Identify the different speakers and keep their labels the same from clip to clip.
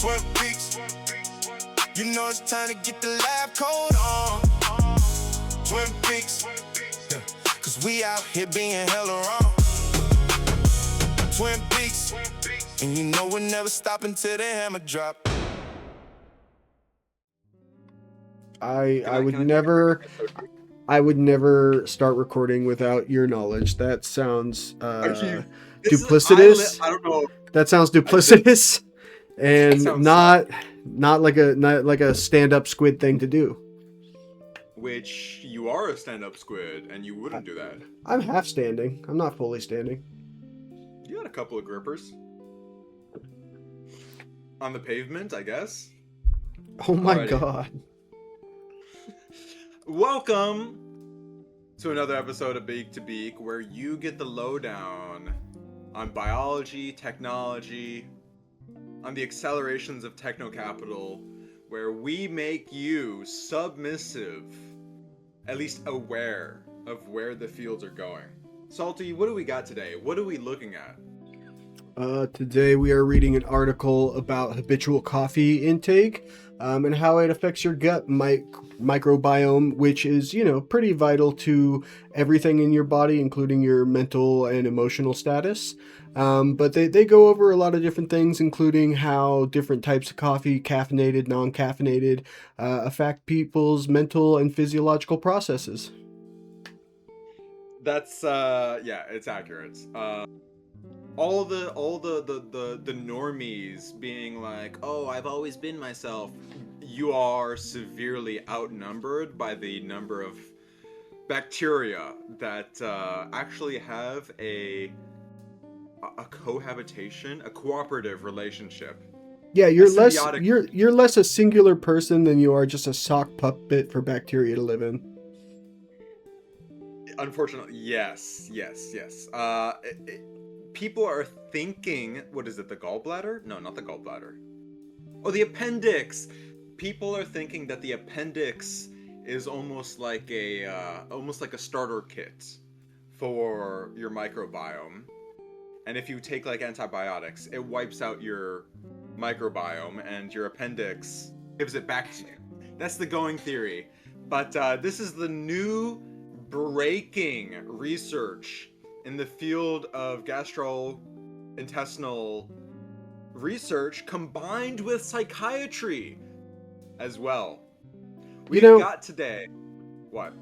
Speaker 1: Twin Peaks. You know it's time to get the lab coat on. Twin Peaks. Yeah. Cause we out here being hella wrong. Twin Peaks. And you know we're never stopping till the hammer drop.
Speaker 2: I would never start recording without your knowledge. That sounds duplicitous.
Speaker 3: I don't know.
Speaker 2: That sounds duplicitous and
Speaker 3: sounds
Speaker 2: not like a stand-up squid thing to do.
Speaker 3: Which you are a stand-up squid, and you wouldn't do that.
Speaker 2: I'm half standing. I'm not fully standing.
Speaker 3: You had a couple of grippers on the pavement, I guess.
Speaker 2: Oh my
Speaker 3: Alrighty.
Speaker 2: God.
Speaker 3: Welcome to another episode of Beak to Beak, where you get the lowdown on biology, technology, on the accelerations of techno-capital, where we make you submissive, at least aware of where the fields are going. Salty, what do we got today? What are we looking at?
Speaker 2: Today we are reading an article about habitual coffee intake and how it affects your gut microbiome, which is, pretty vital to everything in your body, including your mental and emotional status. But they go over a lot of different things, including how different types of coffee, caffeinated, non-caffeinated, affect people's mental and physiological processes.
Speaker 3: That's it's accurate. All the normies being like, oh, I've always been myself. You are severely outnumbered by the number of bacteria that actually have a cohabitation, a cooperative relationship.
Speaker 2: Yeah, you're less a singular person than you are just a sock puppet for bacteria to live in.
Speaker 3: Unfortunately, yes. People are thinking, what is it, the gallbladder? No, not the gallbladder. Oh, the appendix. People are thinking that the appendix is almost like a starter kit for your microbiome. And if you take like antibiotics, it wipes out your microbiome and your appendix gives it back to you. That's the going theory. But this is the new breaking research in the field of gastrointestinal research combined with psychiatry as well. We've got today. What?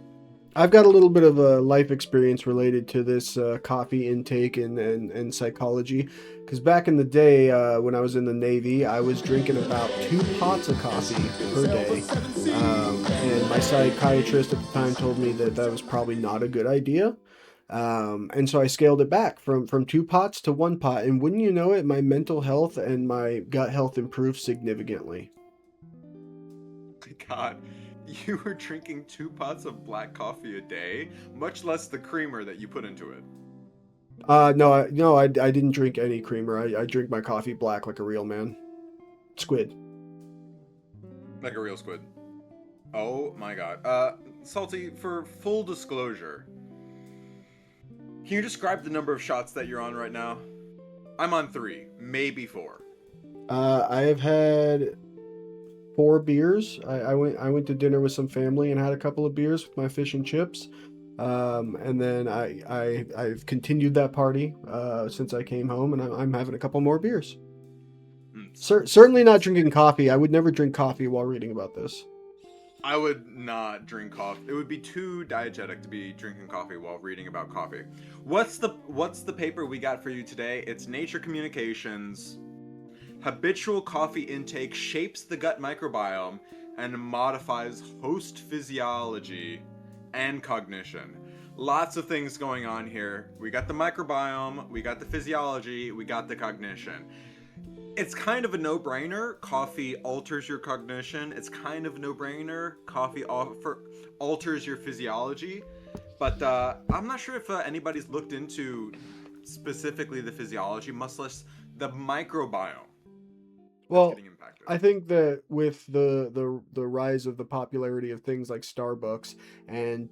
Speaker 2: I've got a little bit of a life experience related to this coffee intake and psychology. Because back in the day, when I was in the Navy, I was drinking about 2 pots of coffee per day. And my psychiatrist at the time told me that was probably not a good idea. And so I scaled it back from 2 pots to 1 pot. And wouldn't you know it, my mental health and my gut health improved significantly.
Speaker 3: God, you were drinking 2 pots of black coffee a day, much less the creamer that you put into it.
Speaker 2: No, I didn't drink any creamer. I drink my coffee black like a real man. Squid.
Speaker 3: Like a real squid. Oh my God. Salty, for full disclosure, can you describe the number of shots that you're on right now? I'm on 3, maybe 4.
Speaker 2: I have had 4 beers. I went to dinner with some family and had a couple of beers with my fish and chips. And then I've continued that party since I came home, and I'm having a couple more beers. Certainly not drinking coffee. I would never drink coffee while reading about this.
Speaker 3: I would not drink coffee. It would be too diegetic to be drinking coffee while reading about coffee. What's the paper we got for you today? It's Nature Communications. Habitual coffee intake shapes the gut microbiome and modifies host physiology and cognition. Lots of things going on here. We got the microbiome, we got the physiology, we got the cognition. It's kind of a no-brainer. Coffee alters your cognition. It's kind of a no-brainer. Coffee alters your physiology. But I'm not sure if anybody's looked into specifically the physiology, much less the microbiome.
Speaker 2: Well, I think that with the rise of the popularity of things like Starbucks and,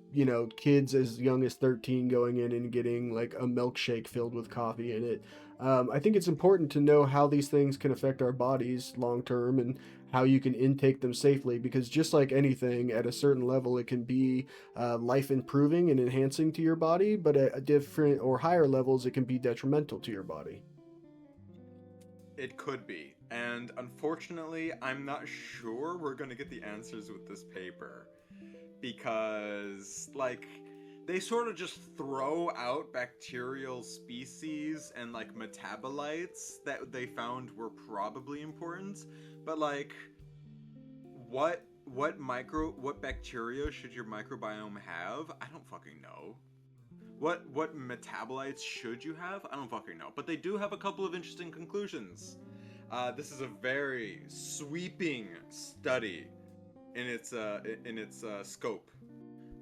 Speaker 2: kids as young as 13 going in and getting like a milkshake filled with coffee in it, I think it's important to know how these things can affect our bodies long term and how you can intake them safely, because just like anything, at a certain level, it can be life improving and enhancing to your body, but at different or higher levels, it can be detrimental to your body.
Speaker 3: It could be. And unfortunately, I'm not sure we're going to get the answers with this paper. Because, like, they sort of just throw out bacterial species and, like, metabolites that they found were probably important. But, like, what bacteria should your microbiome have? I don't fucking know. What metabolites should you have? I don't fucking know. But they do have a couple of interesting conclusions. This is a very sweeping study in its scope.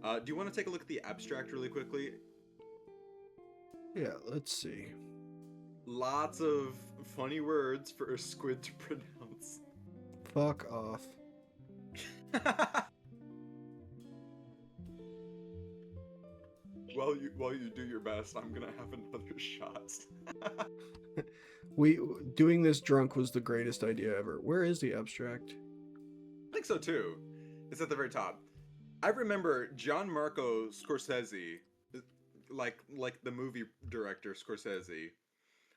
Speaker 3: Do you want to take a look at the abstract really quickly?
Speaker 2: Yeah, let's see.
Speaker 3: Lots of funny words for a squid to pronounce.
Speaker 2: Fuck off.
Speaker 3: While you do your best, I'm gonna have another shot.
Speaker 2: We doing this drunk was the greatest idea ever. Where is the abstract?
Speaker 3: I think so too. It's at the very top. I remember Gianmarco Scorsese, like the movie director Scorsese,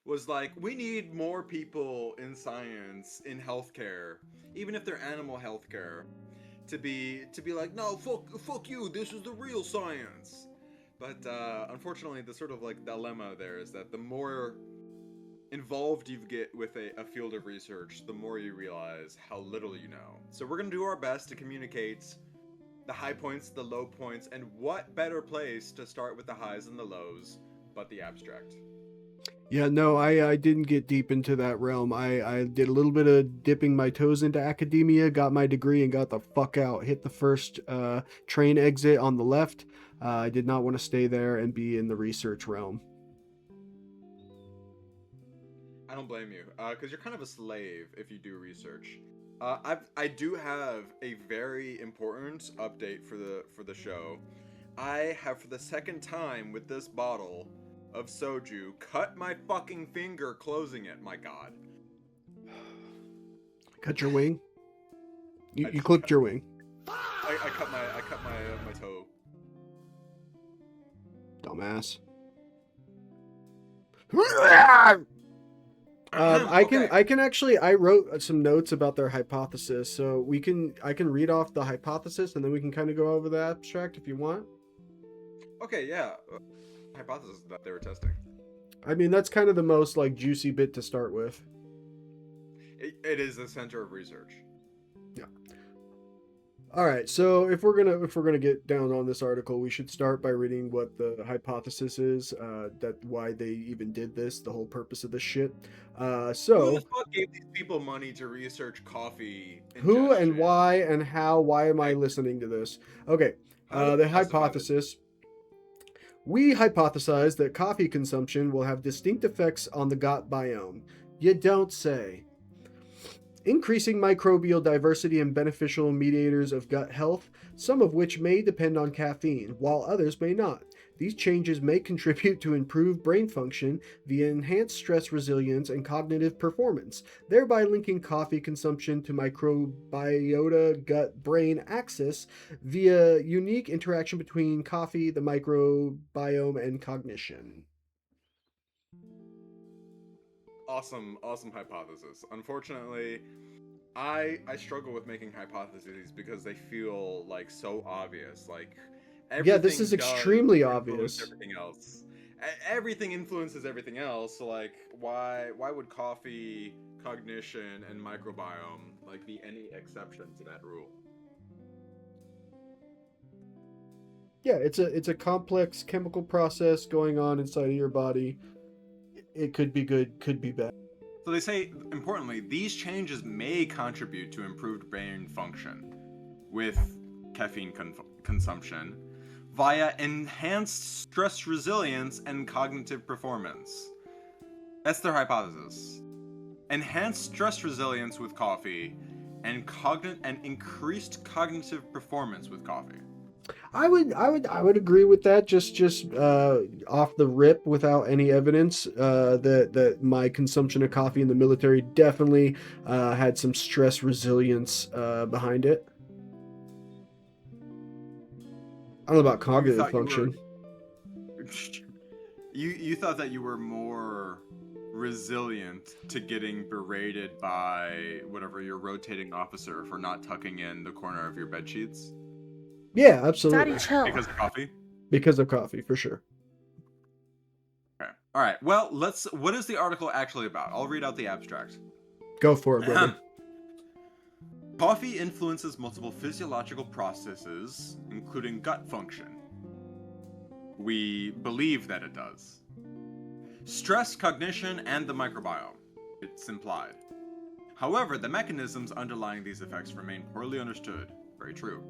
Speaker 3: was like, we need more people in science, in healthcare, even if they're animal healthcare, to be like, no, fuck you, this is the real science. But unfortunately, the sort of like dilemma there is that the more involved you get with a field of research, the more you realize how little you know. So we're gonna do our best to communicate the high points, the low points, and what better place to start with the highs and the lows but the abstract.
Speaker 2: Yeah, no, I didn't get deep into that realm. I did a little bit of dipping my toes into academia, got my degree, and got the fuck out. Hit the first train exit on the left. I did not want to stay there and be in the research realm.
Speaker 3: I don't blame you, because you're kind of a slave if you do research. I do have a very important update for the show. I have, for the second time with this bottle of soju, cut my fucking finger closing it. My God.
Speaker 2: Cut your wing. You clipped your wing.
Speaker 3: I cut my toe.
Speaker 2: Dumbass.
Speaker 3: Okay.
Speaker 2: I can actually, I wrote some notes about their hypothesis, so I can read off the hypothesis and then we can kind of go over the abstract if you want.
Speaker 3: Okay, yeah. Hypothesis that they were testing.
Speaker 2: I mean, that's kind of the most like juicy bit to start with.
Speaker 3: It is the center of research.
Speaker 2: Yeah. All right, so if we're gonna get down on this article, we should start by reading what the hypothesis is, that why they even did this, the whole purpose of this shit.
Speaker 3: Who
Speaker 2: So
Speaker 3: the fuck gave these people money to research coffee?
Speaker 2: who and
Speaker 3: ingestion?
Speaker 2: why and how? Why am I listening to this? Okay,
Speaker 3: How
Speaker 2: the
Speaker 3: to justify
Speaker 2: hypothesis. We hypothesize that coffee consumption will have distinct effects on the gut biome. You don't say. Increasing microbial diversity and beneficial mediators of gut health, some of which may depend on caffeine, while others may not. These changes may contribute to improved brain function via enhanced stress resilience and cognitive performance, thereby linking coffee consumption to microbiota gut-brain axis via unique interaction between coffee, the microbiome, and cognition.
Speaker 3: Awesome hypothesis. Unfortunately, I struggle with making hypotheses because they feel like so obvious. Like
Speaker 2: Yeah, this
Speaker 3: everything
Speaker 2: is
Speaker 3: does
Speaker 2: extremely
Speaker 3: influence
Speaker 2: obvious.
Speaker 3: everything else. Everything influences everything else. So like, why would coffee, cognition, and microbiome like be any exception to that rule?
Speaker 2: Yeah, it's a complex chemical process going on inside of your body. It could be good, could be bad.
Speaker 3: So they say, importantly, these changes may contribute to improved brain function with caffeine consumption via enhanced stress resilience and cognitive performance. That's their hypothesis. Enhanced stress resilience with coffee and increased cognitive performance with coffee.
Speaker 2: I would agree with that. Just off the rip, without any evidence, that my consumption of coffee in the military definitely had some stress resilience behind it. I don't know about
Speaker 3: You
Speaker 2: cognitive
Speaker 3: thought you were
Speaker 2: function.
Speaker 3: you thought that you were more resilient to getting berated by whatever your rotating officer for not tucking in the corner of your bed sheets
Speaker 2: Yeah,
Speaker 4: Daddy,
Speaker 2: absolutely.
Speaker 4: chill.
Speaker 3: because of coffee.
Speaker 2: Because of coffee, for sure.
Speaker 3: Okay. All right. Well, what is the article actually about? I'll read out the abstract.
Speaker 2: Go for it, brother.
Speaker 3: Coffee influences multiple physiological processes, including gut function. We believe that it does. Stress, cognition, and the microbiome. It's implied. However, the mechanisms underlying these effects remain poorly understood. Very true.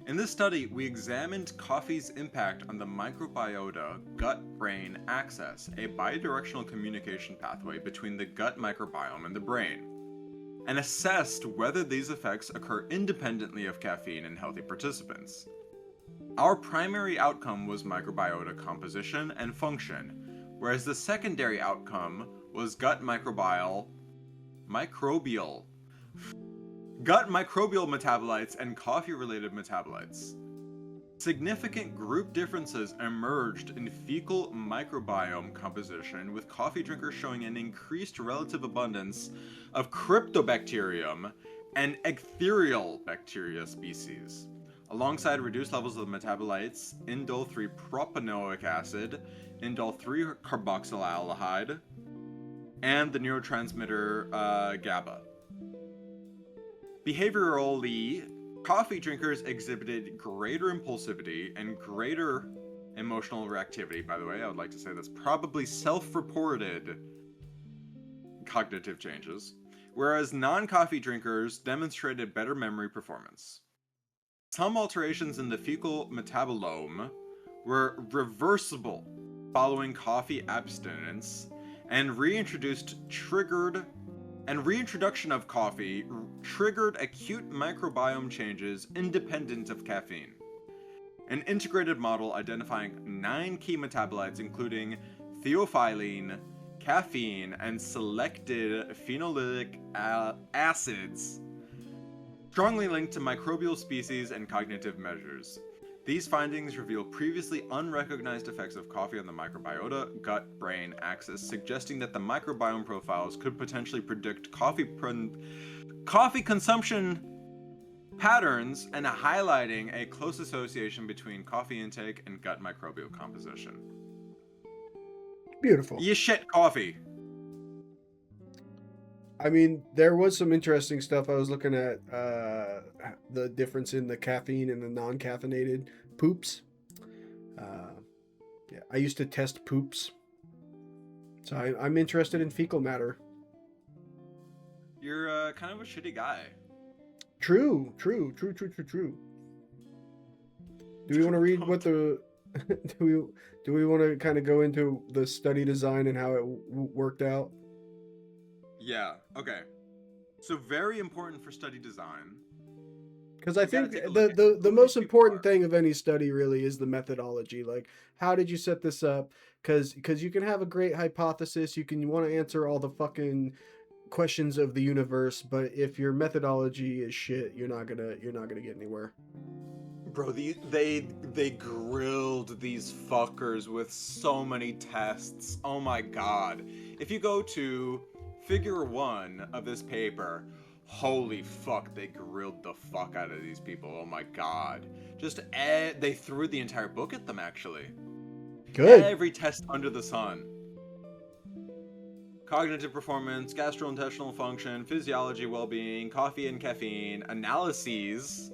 Speaker 3: In this study, we examined coffee's impact on the microbiota gut-brain axis, a bidirectional communication pathway between the gut microbiome and the brain, and assessed whether these effects occur independently of caffeine in healthy participants. Our primary outcome was microbiota composition and function, whereas the secondary outcome was gut microbial metabolites and coffee-related metabolites. Significant group differences emerged in fecal microbiome composition, with coffee drinkers showing an increased relative abundance of cryptobacterium and ectherial bacteria species, alongside reduced levels of the metabolites indole 3-propanoic acid, indole 3-carboxylaldehyde, and the neurotransmitter GABA. Behaviorally, coffee drinkers exhibited greater impulsivity and greater emotional reactivity. By the way, I would like to say that's probably self-reported cognitive changes, whereas non-coffee drinkers demonstrated better memory performance. Some alterations in the fecal metabolome were reversible following coffee abstinence, and reintroduction of coffee triggered acute microbiome changes independent of caffeine. An integrated model identifying 9 key metabolites, including theophylline, caffeine, and selected phenolic acids, strongly linked to microbial species and cognitive measures. These findings reveal previously unrecognized effects of coffee on the microbiota gut-brain axis, suggesting that the microbiome profiles could potentially predict coffee consumption patterns and highlighting a close association between coffee intake and gut microbial composition.
Speaker 2: Beautiful.
Speaker 3: You shit coffee.
Speaker 2: I mean, there was some interesting stuff. I was looking at the difference in the caffeine and the non-caffeinated poops. Yeah, I used to test poops, so I'm interested in fecal matter.
Speaker 3: You're kind of a shitty guy.
Speaker 2: True. Do we want to read what the do we want to kind of go into the study design and how it worked out?
Speaker 3: Yeah, okay. So very important for study design.
Speaker 2: Because I think
Speaker 3: take a look at
Speaker 2: the
Speaker 3: who
Speaker 2: most
Speaker 3: these people
Speaker 2: important
Speaker 3: are.
Speaker 2: thing of any study really is the methodology. Like, how did you set this up? Because you can have a great hypothesis, you want to answer all the fucking questions of the universe, but if your methodology is shit, you're not gonna get anywhere.
Speaker 3: Bro, they grilled these fuckers with so many tests. Oh my god. If you go to figure 1 of this paper, holy fuck, they grilled the fuck out of these people. Oh my god. They threw the entire book at them, actually.
Speaker 2: Good.
Speaker 3: Every test under the sun. Cognitive performance, gastrointestinal function, physiology, well-being, coffee and caffeine, analyses,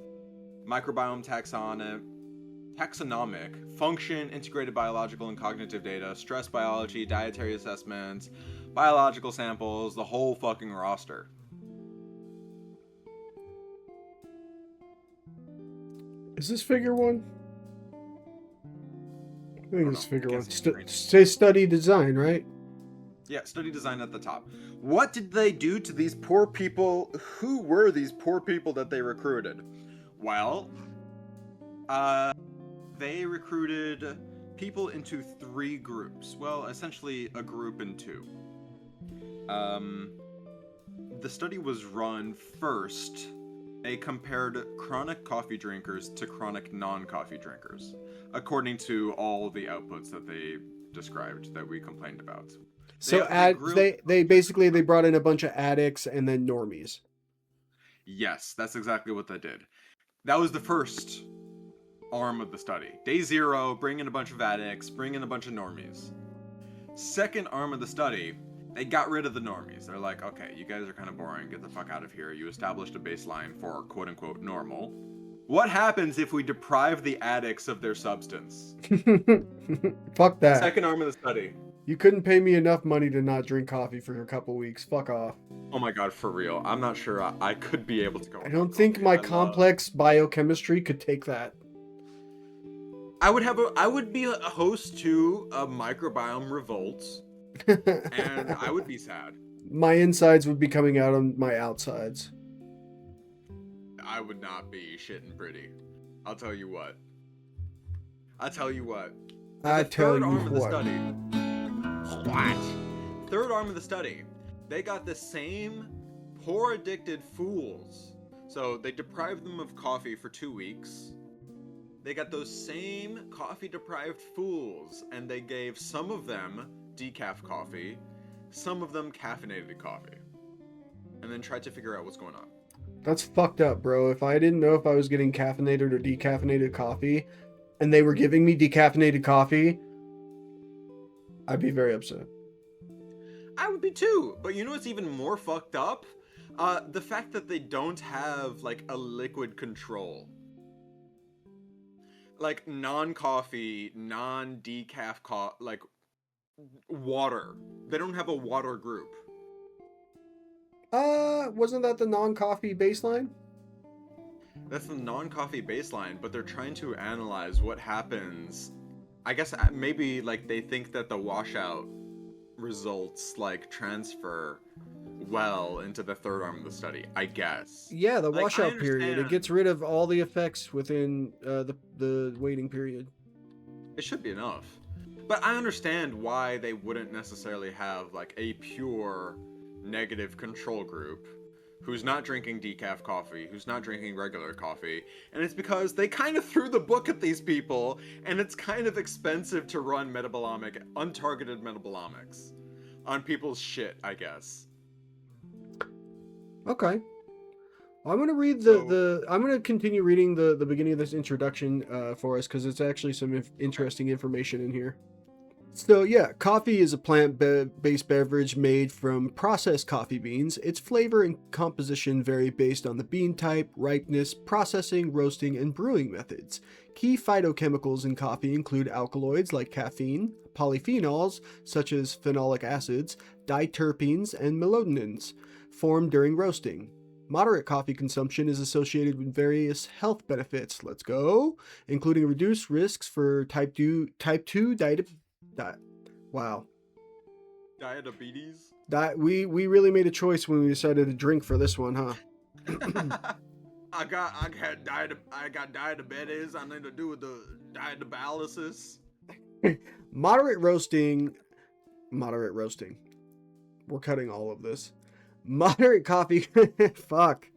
Speaker 3: microbiome taxonomic, function, integrated biological and cognitive data, stress biology, dietary assessments, biological samples, the whole fucking roster.
Speaker 2: Is this figure 1? I think it's figure 1.
Speaker 3: Can't see the screen.
Speaker 2: Say study design, right?
Speaker 3: Yeah, study design at the top. What did they do to these poor people? Who were these poor people that they recruited? Well, They recruited people into 3 groups. Well, essentially a group in 2. The study was run first. They compared chronic coffee drinkers to chronic non-coffee drinkers, according to all the outputs that they described that we complained about.
Speaker 2: So they basically they brought in a bunch of addicts and then normies.
Speaker 3: Yes, that's exactly what they did. That was the first arm of the study. Day 0, bring in a bunch of addicts, bring in a bunch of normies. Second arm of the study, they got rid of the normies. They're like, okay, you guys are kind of boring. Get the fuck out of here. You established a baseline for quote-unquote normal. What happens if we deprive the addicts of their substance?
Speaker 2: Fuck that.
Speaker 3: Second arm of the study.
Speaker 2: You couldn't pay me enough money to not drink coffee for a couple weeks. Fuck off.
Speaker 3: Oh my god, for real. I'm not sure I could be able to go.
Speaker 2: I don't think my complex biochemistry could take that.
Speaker 3: I would be a host to a microbiome revolt. And I would be sad.
Speaker 2: My insides would be coming out on my outsides.
Speaker 3: I would not be shitting pretty. I'll tell you what. I tell you what. Third arm of the study. What? Third arm of the study. They got the same poor addicted fools. So they deprived them of coffee for 2 weeks. They got those same coffee deprived fools, and they gave some of them decaf coffee, some of them caffeinated coffee, and then tried to figure out what's going on.
Speaker 2: That's fucked up, bro. If I didn't know if I was getting caffeinated or decaffeinated coffee, and they were giving me decaffeinated coffee, I'd be very upset.
Speaker 3: I would be too, but you know what's even more fucked up? The fact that they don't have, like, a liquid control. Like, non-coffee, non-decaf like, water. They don't have a water group.
Speaker 2: Wasn't that the non-coffee baseline?
Speaker 3: That's the non-coffee baseline, but they're trying to analyze what happens. I guess maybe, like, they think that the washout results, like, transfer well into the third arm of the study, I guess.
Speaker 2: Yeah, the
Speaker 3: Like,
Speaker 2: washout period. It gets rid of all the effects within the waiting period.
Speaker 3: It should be enough. But I understand why they wouldn't necessarily have, like, a pure negative control group who's not drinking decaf coffee, who's not drinking regular coffee, and it's because they kind of threw the book at these people, and it's kind of expensive to run untargeted metabolomics on people's shit, I guess.
Speaker 2: Okay. Well, I'm gonna read I'm gonna continue reading the beginning of this introduction for us, because it's actually some interesting information in here. So yeah, coffee is a plant-based beverage made from processed coffee beans. Its flavor and composition vary based on the bean type, ripeness, processing, roasting, and brewing methods. Key phytochemicals in coffee include alkaloids like caffeine, polyphenols such as phenolic acids, diterpenes, and melatonin formed during roasting. Moderate coffee consumption is associated with various health benefits, including reduced risks for type 2 diabetes.
Speaker 3: Diabetes?
Speaker 2: We really made a choice when we decided to drink for this one, huh?
Speaker 3: I got diabetes. I need to do the dialysis.
Speaker 2: Moderate roasting. We're cutting all of this. Moderate coffee. Fuck.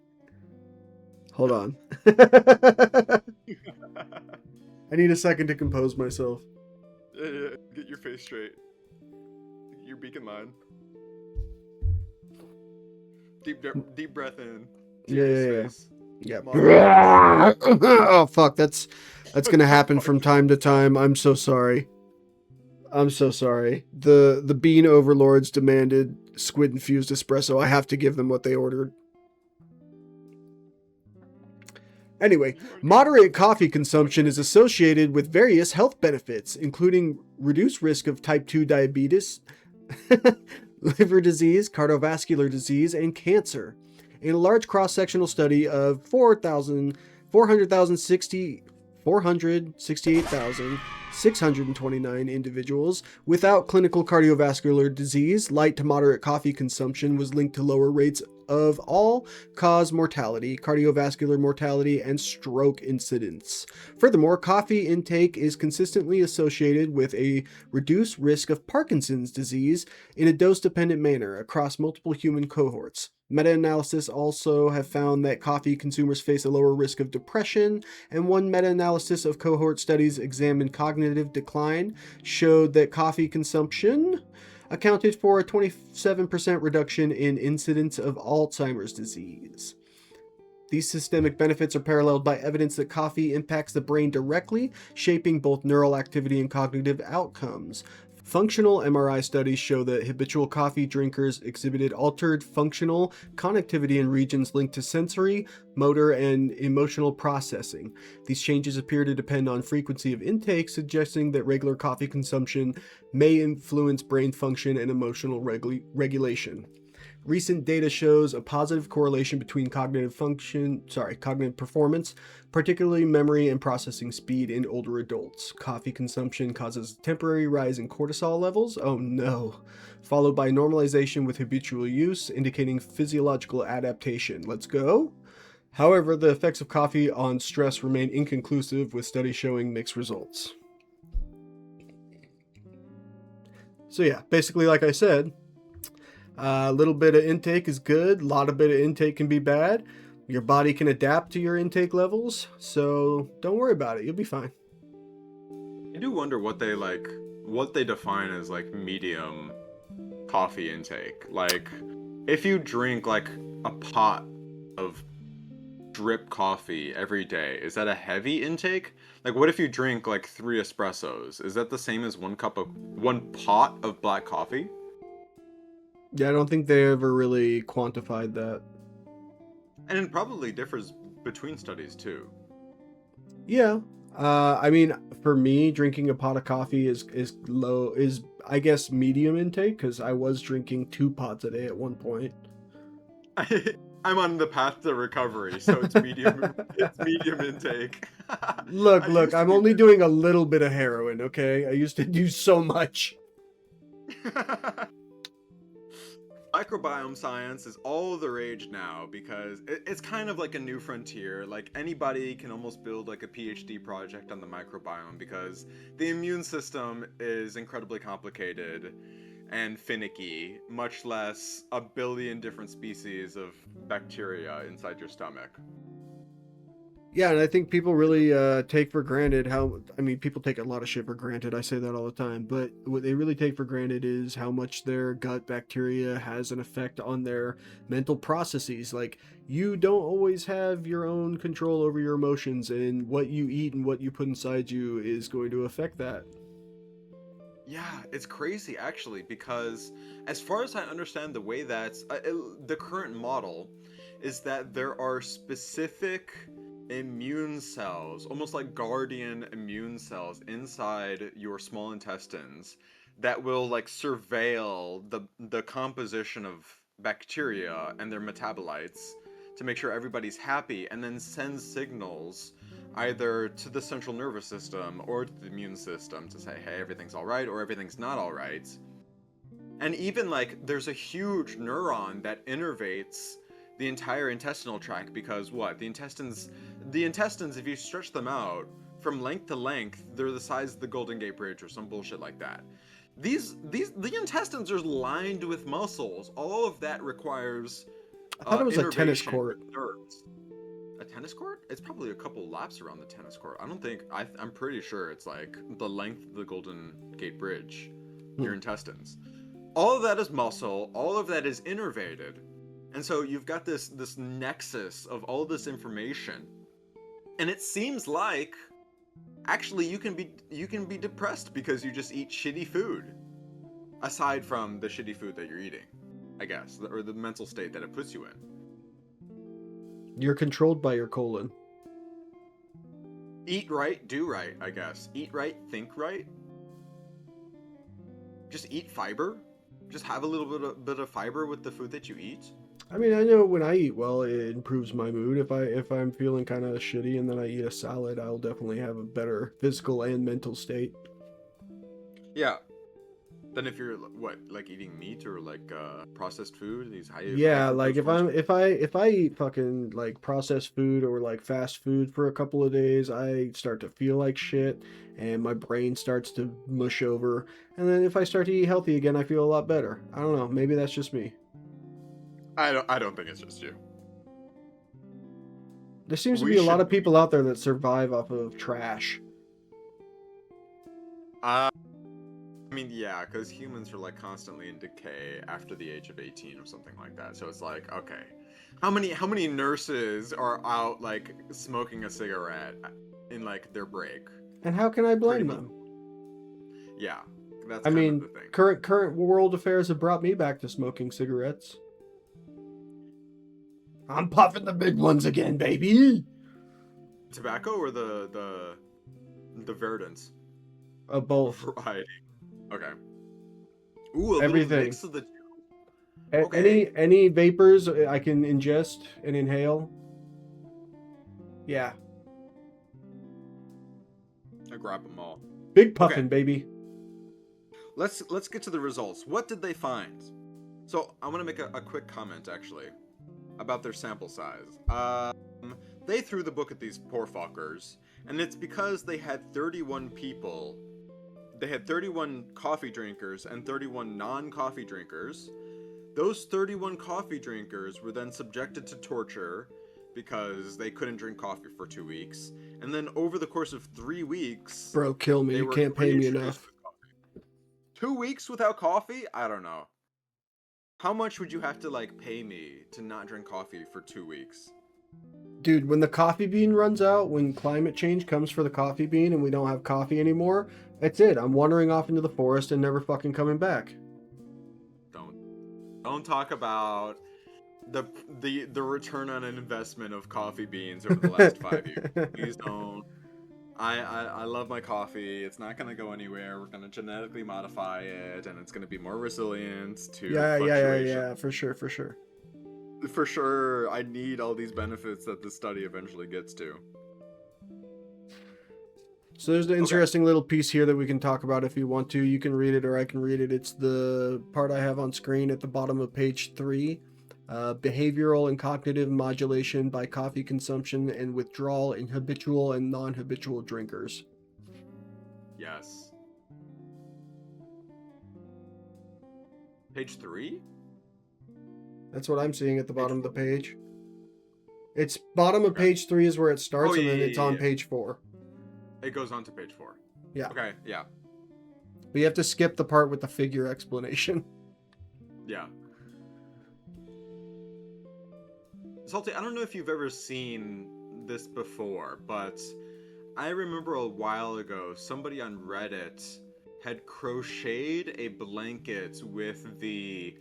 Speaker 2: Hold on. I need a second to compose myself.
Speaker 3: Get your face straight. Your beak in line. Deep breath in.
Speaker 2: Yeah. Oh fuck, that's gonna happen from time to time. I'm so sorry. The bean overlords demanded squid infused espresso. I have to give them what they ordered. Anyway, moderate coffee consumption is associated with various health benefits, including reduced risk of type 2 diabetes, liver disease, cardiovascular disease, and cancer. In a large cross-sectional study of 468,629 individuals without clinical cardiovascular disease, light to moderate coffee consumption was linked to lower rates of all-cause mortality, cardiovascular mortality, and stroke incidence. Furthermore, coffee intake is consistently associated with a reduced risk of Parkinson's disease in a dose-dependent manner across multiple human cohorts. Meta-analysis also have found that coffee consumers face a lower risk of depression, and one meta-analysis of cohort studies examined cognitive decline showed that coffee consumption accounted for a 27% reduction in incidence of Alzheimer's disease. These systemic benefits are paralleled by evidence that coffee impacts the brain directly, shaping both neural activity and cognitive outcomes. Functional MRI studies show that habitual coffee drinkers exhibited altered functional connectivity in regions linked to sensory, motor, and emotional processing. These changes appear to depend on frequency of intake, suggesting that regular coffee consumption may influence brain function and emotional regulation. Recent data shows a positive correlation between cognitive performance, particularly memory and processing speed in older adults. Coffee consumption causes a temporary rise in cortisol levels, oh no, followed by normalization with habitual use, indicating physiological adaptation. Let's go. However, the effects of coffee on stress remain inconclusive, with studies showing mixed results. So yeah, basically like I said, a little bit of intake is good. A lot of bit of intake can be bad. Your body can adapt to your intake levels, so don't worry about it. You'll be fine.
Speaker 3: I do wonder what they define as like medium coffee intake. Like, if you drink like a pot of drip coffee every day, is that a heavy intake? Like, what if you drink like 3 espressos? Is that the same as one pot of black coffee?
Speaker 2: Yeah, I don't think they ever really quantified that.
Speaker 3: And it probably differs between studies too.
Speaker 2: Yeah. I mean, for me, drinking a pot of coffee is I guess medium intake, because I was drinking 2 pots a day at one point.
Speaker 3: I'm on the path to recovery, so it's medium. It's medium intake.
Speaker 2: Look, I'm only doing a little bit of heroin, okay? I used to do so much.
Speaker 3: Microbiome science is all the rage now because it's kind of like a new frontier. Like, anybody can almost build like a PhD project on the microbiome, because the immune system is incredibly complicated and finicky, much less a billion different species of bacteria inside your stomach.
Speaker 2: Yeah, and I think people really take for granted people take a lot of shit for granted. I say that all the time, but what they really take for granted is how much their gut bacteria has an effect on their mental processes. Like, you don't always have your own control over your emotions, and what you eat and what you put inside you is going to affect that.
Speaker 3: Yeah, it's crazy actually, because as far as I understand, the way that's the current model is that there are specific immune cells, almost like guardian immune cells inside your small intestines, that will like surveil the composition of bacteria and their metabolites to make sure everybody's happy, and then send signals either to the central nervous system or to the immune system to say, hey, everything's all right, or everything's not all right. And even like there's a huge neuron that innervates the entire intestinal tract, because what? The intestines, if you stretch them out from length to length, they're the size of the Golden Gate Bridge or some bullshit like that. The intestines are lined with muscles. All of that requires
Speaker 2: I thought it was a tennis
Speaker 3: innervation
Speaker 2: court.
Speaker 3: with nerves. A tennis court? It's probably a couple laps around the tennis court. I'm pretty sure it's like the length of the Golden Gate Bridge, your intestines. All of that is muscle, all of that is innervated. And so you've got this nexus of all this information. And it seems like actually you can be depressed because you just eat shitty food. Aside from the shitty food that you're eating, I guess, or the mental state that it puts you in.
Speaker 2: You're controlled by your colon.
Speaker 3: Eat right, do right, I guess. Eat right, think right. Just eat fiber. Just have a little bit of fiber with the food that you eat.
Speaker 2: I mean, I know when I eat well, it improves my mood. If I'm feeling kind of shitty and then I eat a salad, I'll definitely have a better physical and mental state.
Speaker 3: Yeah, Then if you're what, like eating meat or like processed food, these high
Speaker 2: Yeah, like
Speaker 3: fructose corn
Speaker 2: if I eat fucking like processed food or like fast food for a couple of days, I start to feel like shit and my brain starts to mush over. And then if I start to eat healthy again, I feel a lot better. I don't know, maybe that's just me.
Speaker 3: I don't think it's just you.
Speaker 2: There seems to
Speaker 3: We
Speaker 2: be a lot
Speaker 3: should.
Speaker 2: of people out there that survive off of trash.
Speaker 3: I mean, yeah, because humans are like constantly in decay after the age of 18 or something like that. So it's like, okay, how many nurses are out like smoking a cigarette in like their break?
Speaker 2: And how can I
Speaker 3: Pretty
Speaker 2: blame
Speaker 3: much.
Speaker 2: them?
Speaker 3: Yeah, that's
Speaker 2: I
Speaker 3: kind of
Speaker 2: mean,
Speaker 3: the thing.
Speaker 2: current world affairs have brought me back to smoking cigarettes. I'm puffing the big ones again, baby.
Speaker 3: Tobacco or the Verdants
Speaker 2: Both.
Speaker 3: variety. Okay. Ooh, a little
Speaker 2: Everything.
Speaker 3: mix of the two. Okay.
Speaker 2: Any vapors I can ingest and inhale. Yeah,
Speaker 3: I grab them all.
Speaker 2: big puffin', baby.
Speaker 3: Let's get to the results. What did they find? So I want to make a quick comment actually about their sample size. They threw the book at these poor fuckers, and it's because they had 31 people. They had 31 coffee drinkers and 31 non-coffee drinkers. Those 31 coffee drinkers were then subjected to torture because they couldn't drink coffee for 2 weeks. And then over the course of 3 weeks,
Speaker 2: Bro, kill me.
Speaker 3: they
Speaker 2: You
Speaker 3: were
Speaker 2: can't pay me
Speaker 3: reintroduced
Speaker 2: enough.
Speaker 3: with coffee. 2 weeks without coffee? I don't know. How much would you have to like pay me to not drink coffee for 2 weeks?
Speaker 2: Dude, when the coffee bean runs out, when climate change comes for the coffee bean and we don't have coffee anymore, that's it. I'm wandering off into the forest and never fucking coming back.
Speaker 3: Don't talk about the return on an investment of coffee beans over the last 5 years. Please don't. I love my coffee. It's not gonna go anywhere. We're gonna genetically modify it, and it's gonna be more resilient to fluctuation.
Speaker 2: Yeah, for sure.
Speaker 3: For sure, I need all these benefits that the study eventually gets to.
Speaker 2: So there's an interesting little piece here that we can talk about if you want to. You can read it or I can read it. It's the part I have on screen at the bottom of page 3. Behavioral and cognitive modulation by coffee consumption and withdrawal in habitual and non-habitual drinkers.
Speaker 3: Yes. Page 3?
Speaker 2: That's what I'm seeing at the bottom of the page. It's bottom of page 3 is where it starts, and then it's on page 4.
Speaker 3: It goes on to page 4.
Speaker 2: Yeah.
Speaker 3: Okay, yeah.
Speaker 2: But you have to skip the part with the figure explanation.
Speaker 3: Yeah. Salty, I don't know if you've ever seen this before, but I remember a while ago somebody on Reddit had crocheted a blanket with the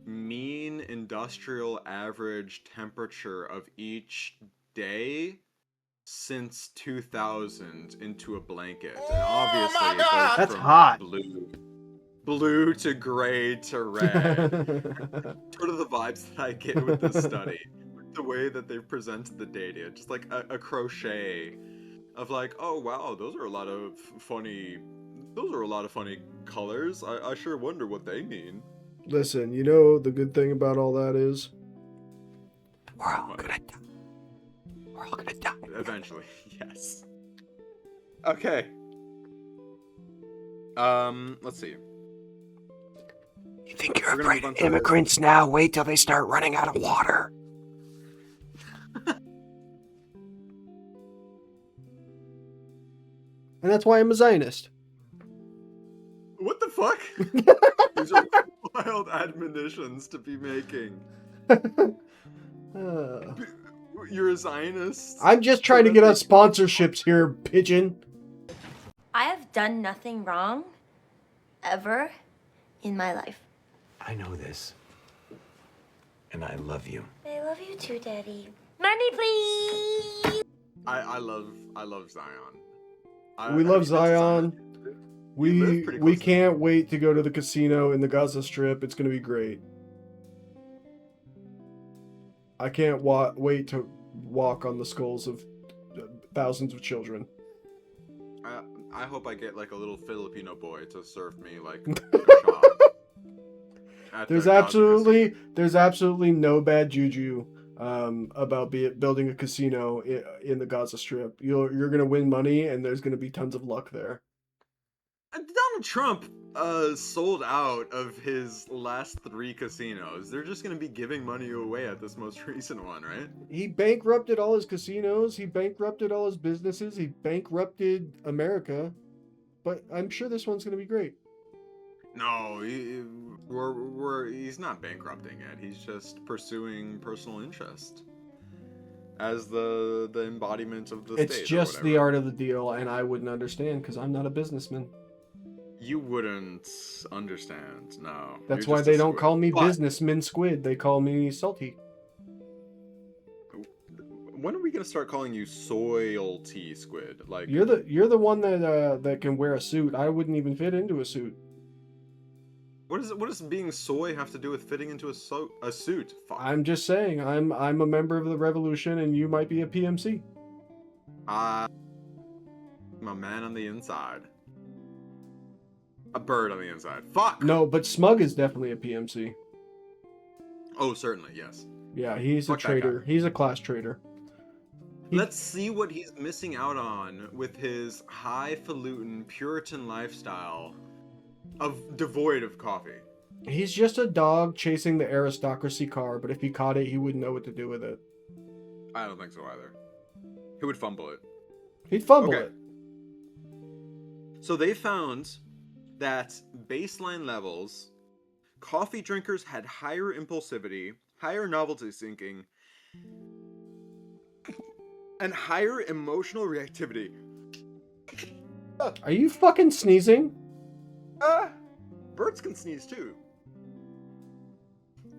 Speaker 3: mean industrial average temperature of each day since 2000 into a blanket. And obviously it goes
Speaker 2: That's
Speaker 3: from
Speaker 2: hot.
Speaker 3: blue to gray to red. Sort of the vibes that I get with this study. The way that they've presented the data. Just like a crochet of like, oh wow, those are a lot of funny colors. I sure wonder what they mean.
Speaker 2: Listen, you know the good thing about all that is we're all gonna die. We're all gonna die.
Speaker 3: Eventually, yes. Okay. Let's see.
Speaker 2: You think you're afraid of immigrants now? Wait till they start running out of water. And that's why I'm a Zionist.
Speaker 3: What the fuck? These are wild admonitions to be making. You're a Zionist?
Speaker 2: I'm just trying to get us sponsorships here, pigeon.
Speaker 4: I have done nothing wrong, ever, in my life.
Speaker 5: I know this. And I love you.
Speaker 4: I love you too, Daddy. Money, please!
Speaker 3: I love Zion.
Speaker 2: We love
Speaker 3: have you been to
Speaker 2: Zion.
Speaker 3: You live pretty
Speaker 2: We
Speaker 3: close to
Speaker 2: can't wait to go to the casino in the Gaza Strip. It's gonna be great. I can't wait to walk on the skulls of thousands of children.
Speaker 3: I hope I get like a little Filipino boy to serve me like a shot. At
Speaker 2: There's
Speaker 3: the Gaza
Speaker 2: absolutely no bad juju about building a casino in the Gaza Strip. You're gonna win money, and there's gonna be tons of luck there.
Speaker 3: Donald Trump sold out of his last 3 casinos. They're just gonna be giving money away at this most recent one, right?
Speaker 2: He bankrupted all his casinos. He bankrupted all his businesses. He bankrupted America. But I'm sure this one's gonna be great.
Speaker 3: No, he's not bankrupting it. He's just pursuing personal interest as the embodiment of the state.
Speaker 2: It's
Speaker 3: or
Speaker 2: just the
Speaker 3: whatever.
Speaker 2: art of the deal, and I wouldn't understand because I'm not a businessman.
Speaker 3: You wouldn't understand, no.
Speaker 2: That's
Speaker 3: You're
Speaker 2: why
Speaker 3: just
Speaker 2: they
Speaker 3: a
Speaker 2: don't
Speaker 3: squid.
Speaker 2: call me
Speaker 3: But
Speaker 2: businessman squid. They call me salty.
Speaker 3: when are we gonna start calling you soyalty squid? Like
Speaker 2: You're the one that can wear a suit. I wouldn't even fit into a suit.
Speaker 3: what does being soy have to do with fitting into a suit? Fuck.
Speaker 2: I'm just saying. I'm a member of the revolution, and you might be a PMC.
Speaker 3: I'm a man on the inside. A bird on the inside. Fuck!
Speaker 2: No, but Smug is definitely a PMC.
Speaker 3: Oh, certainly, yes.
Speaker 2: Yeah, he's
Speaker 3: Fuck
Speaker 2: a
Speaker 3: that
Speaker 2: traitor.
Speaker 3: guy.
Speaker 2: He's a class traitor.
Speaker 3: Let's see what he's missing out on with his highfalutin Puritan lifestyle devoid of coffee.
Speaker 2: He's just a dog chasing the aristocracy car, but if he caught it, he wouldn't know what to do with it.
Speaker 3: I don't think so either. He would fumble it.
Speaker 2: He'd fumble
Speaker 3: Okay.
Speaker 2: it.
Speaker 3: So they found that baseline levels, coffee drinkers had higher impulsivity, higher novelty seeking, and higher emotional reactivity.
Speaker 2: Are you fucking sneezing?
Speaker 3: Birds can sneeze too.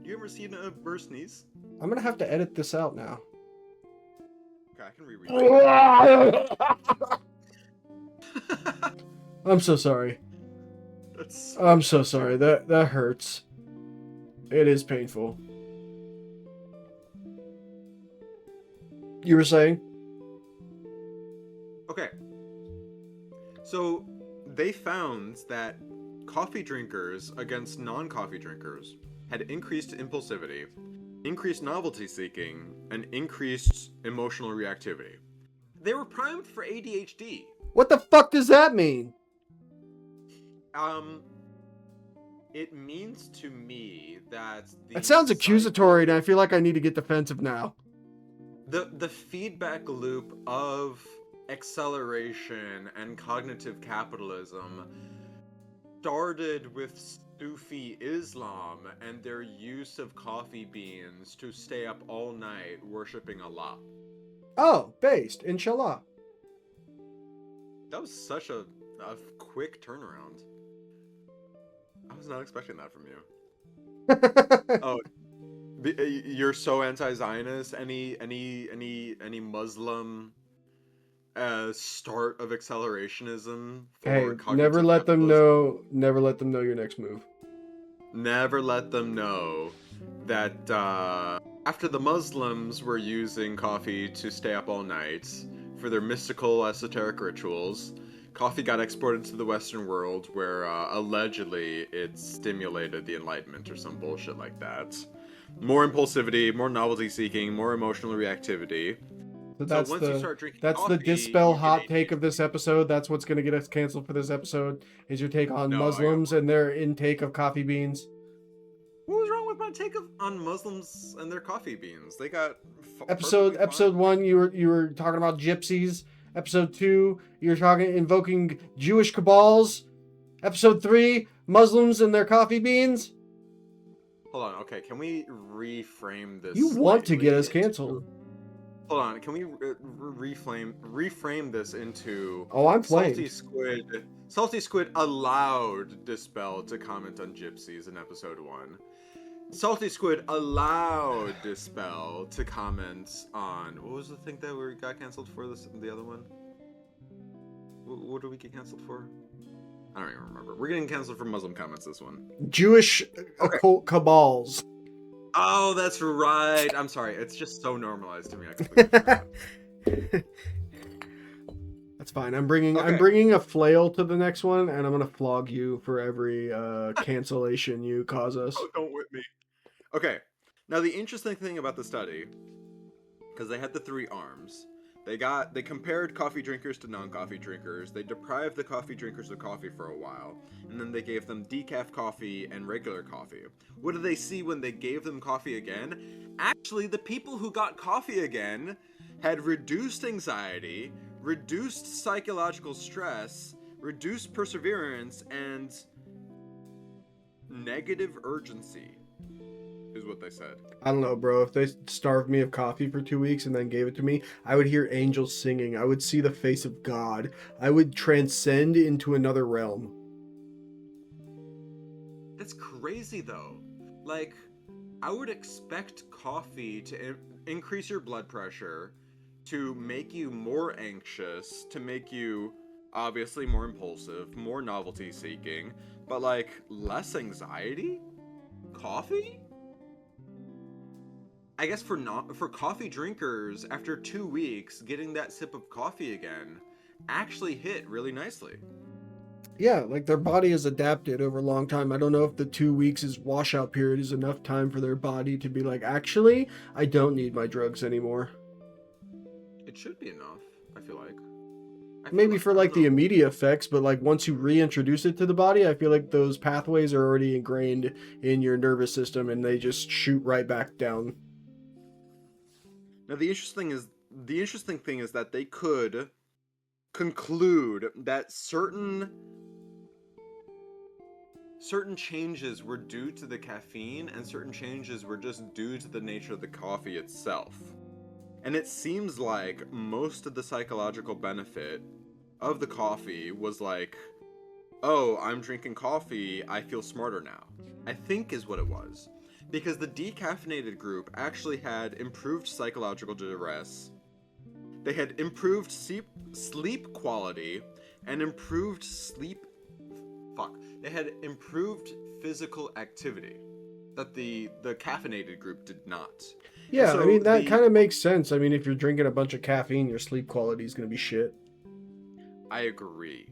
Speaker 3: You ever seen a bird sneeze?
Speaker 2: I'm gonna have to edit this out now.
Speaker 3: Okay, I can reread it.
Speaker 2: I'm so sorry.
Speaker 3: That's
Speaker 2: I'm so sorry. That hurts. It is painful. You were saying?
Speaker 3: okay. So they found that coffee drinkers against non-coffee drinkers had increased impulsivity, increased novelty seeking, and increased emotional reactivity. They were primed for ADHD.
Speaker 2: What the fuck does that mean?
Speaker 3: It means to me that
Speaker 2: That sounds accusatory, and I feel like I need to get defensive now.
Speaker 3: The feedback loop of acceleration and cognitive capitalism started with Sufi Islam and their use of coffee beans to stay up all night worshipping Allah.
Speaker 2: Oh, based. Inshallah.
Speaker 3: That was such a quick turnaround. I was not expecting that from you. Oh, you're so anti-Zionist. Any Muslim start of accelerationism for
Speaker 2: Hey,
Speaker 3: cognitive
Speaker 2: never let them
Speaker 3: capitalism?
Speaker 2: know your next move.
Speaker 3: Never let them know that after the Muslims were using coffee to stay up all night for their mystical esoteric rituals, coffee got exported to the Western world where allegedly it stimulated the Enlightenment or some bullshit like that. More impulsivity, more novelty seeking, more emotional reactivity.
Speaker 2: So that's
Speaker 3: once you start drinking
Speaker 2: that's
Speaker 3: coffee,
Speaker 2: the Dispell
Speaker 3: you get
Speaker 2: hot take
Speaker 3: ADHD.
Speaker 2: of this episode. That's what's going to get us canceled for this episode. Is your take on
Speaker 3: No, I got
Speaker 2: Muslims and their intake of coffee beans?
Speaker 3: What was wrong with my take on Muslims and their coffee beans? They got
Speaker 2: Episode
Speaker 3: perfectly fine.
Speaker 2: 1, you were talking about gypsies. Episode 2, you were invoking Jewish cabals. Episode 3, Muslims and their coffee beans.
Speaker 3: Hold on, okay, can we reframe this?
Speaker 2: You want to get us
Speaker 3: slightly?
Speaker 2: canceled?
Speaker 3: Hold on, can we reframe this into?
Speaker 2: Oh, I'm flamed.
Speaker 3: Salty Squid allowed Dispel to comment on gypsies in episode 1. Salty Squid allowed Dispel to comment on what was the thing that we got canceled for? The other one. What did we get canceled for? I don't even remember. We're getting canceled for Muslim comments this one.
Speaker 2: Jewish occult cabals.
Speaker 3: Oh, that's right. I'm sorry. It's just so normalized to me. I completely forgot.
Speaker 2: That's fine. I'm bringing
Speaker 3: Okay.
Speaker 2: a flail to the next one, and I'm gonna flog you for every cancellation you cause us.
Speaker 3: Oh, don't whip me. Okay. Now the interesting thing about the study, because they had the three arms, they compared coffee drinkers to non-coffee drinkers. They deprived the coffee drinkers of coffee for a while, and then they gave them decaf coffee and regular coffee. What did they see when they gave them coffee again? Actually, the people who got coffee again had reduced anxiety, reduced psychological stress, reduced perseverance, and negative urgency, is what they said.
Speaker 2: I don't know, bro. If they starved me of coffee for 2 weeks and then gave it to me, I would hear angels singing. I would see the face of God. I would transcend into another realm.
Speaker 3: That's crazy though. Like, I would expect coffee to increase your blood pressure, to make you more anxious, to make you obviously more impulsive, more novelty seeking, but like less anxiety? Coffee? I guess for coffee drinkers, after 2 weeks, getting that sip of coffee again actually hit really nicely.
Speaker 2: Yeah, like their body has adapted over a long time. I don't know if the 2 weeks is washout period is enough time for their body to be like, actually, I don't need my drugs anymore.
Speaker 3: It should be enough, I feel like.
Speaker 2: Maybe for
Speaker 3: I
Speaker 2: like
Speaker 3: don't
Speaker 2: the
Speaker 3: know.
Speaker 2: immediate effects, but like once you reintroduce it to the body, I feel like those pathways are already ingrained in your nervous system and they just shoot right back down.
Speaker 3: Now the interesting thing is that they could conclude that certain changes were due to the caffeine and certain changes were just due to the nature of the coffee itself. And it seems like most of the psychological benefit of the coffee was like, oh, I'm drinking coffee, I feel smarter now. I think is what it was. Because the decaffeinated group actually had improved psychological duress, they had improved sleep quality, and improved they had improved physical activity that the caffeinated group did not. And
Speaker 2: Yeah, I
Speaker 3: so
Speaker 2: mean, that kind of makes sense. I mean, if you're drinking a bunch of caffeine, your sleep quality is going to be shit.
Speaker 3: I agree.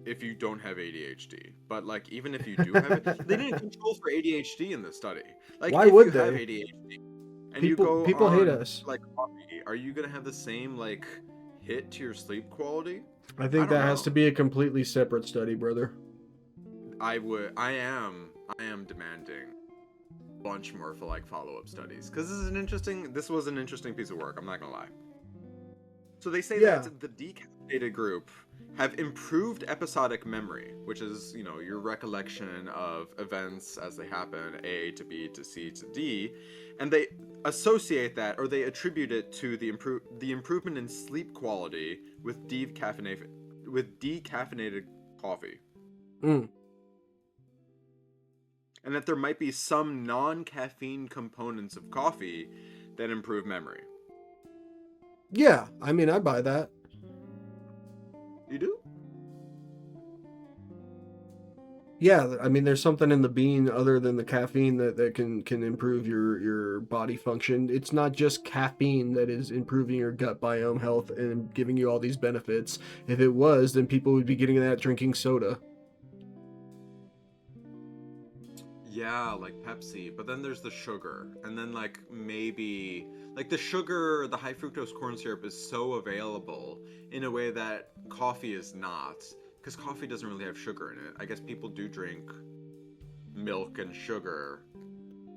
Speaker 3: If you don't have ADHD, but like even if you do have it, they didn't control for ADHD in this study. Like
Speaker 2: Why
Speaker 3: if
Speaker 2: would
Speaker 3: you have
Speaker 2: they?
Speaker 3: ADHD and you go
Speaker 2: People hate
Speaker 3: on
Speaker 2: us.
Speaker 3: like coffee, are you gonna have the same like hit to your sleep quality?
Speaker 2: I
Speaker 3: I
Speaker 2: think
Speaker 3: don't
Speaker 2: that has
Speaker 3: know.
Speaker 2: to be a completely separate study, brother.
Speaker 3: I am demanding a bunch more for like follow-up studies because this was an interesting piece of work. I'm not gonna lie. So they say
Speaker 2: Yeah.
Speaker 3: that the decaffeinated group have improved episodic memory, which is, your recollection of events as they happen, A to B to C to D, and they associate that or they attribute it to the improvement in sleep quality with decaffeinated coffee.
Speaker 2: Mm.
Speaker 3: And that there might be some non-caffeine components of coffee that improve memory.
Speaker 2: Yeah, I mean, I buy that.
Speaker 3: You do?
Speaker 2: Yeah, I mean, there's something in the bean other than the caffeine that can improve your body function. It's not just caffeine that is improving your gut biome health and giving you all these benefits. If it was, then people would be getting that drinking soda.
Speaker 3: Yeah, like Pepsi, but then there's the sugar, and then like maybe like the sugar, the high fructose corn syrup is so available in a way that coffee is not, because coffee doesn't really have sugar in it. I guess people do drink milk and sugar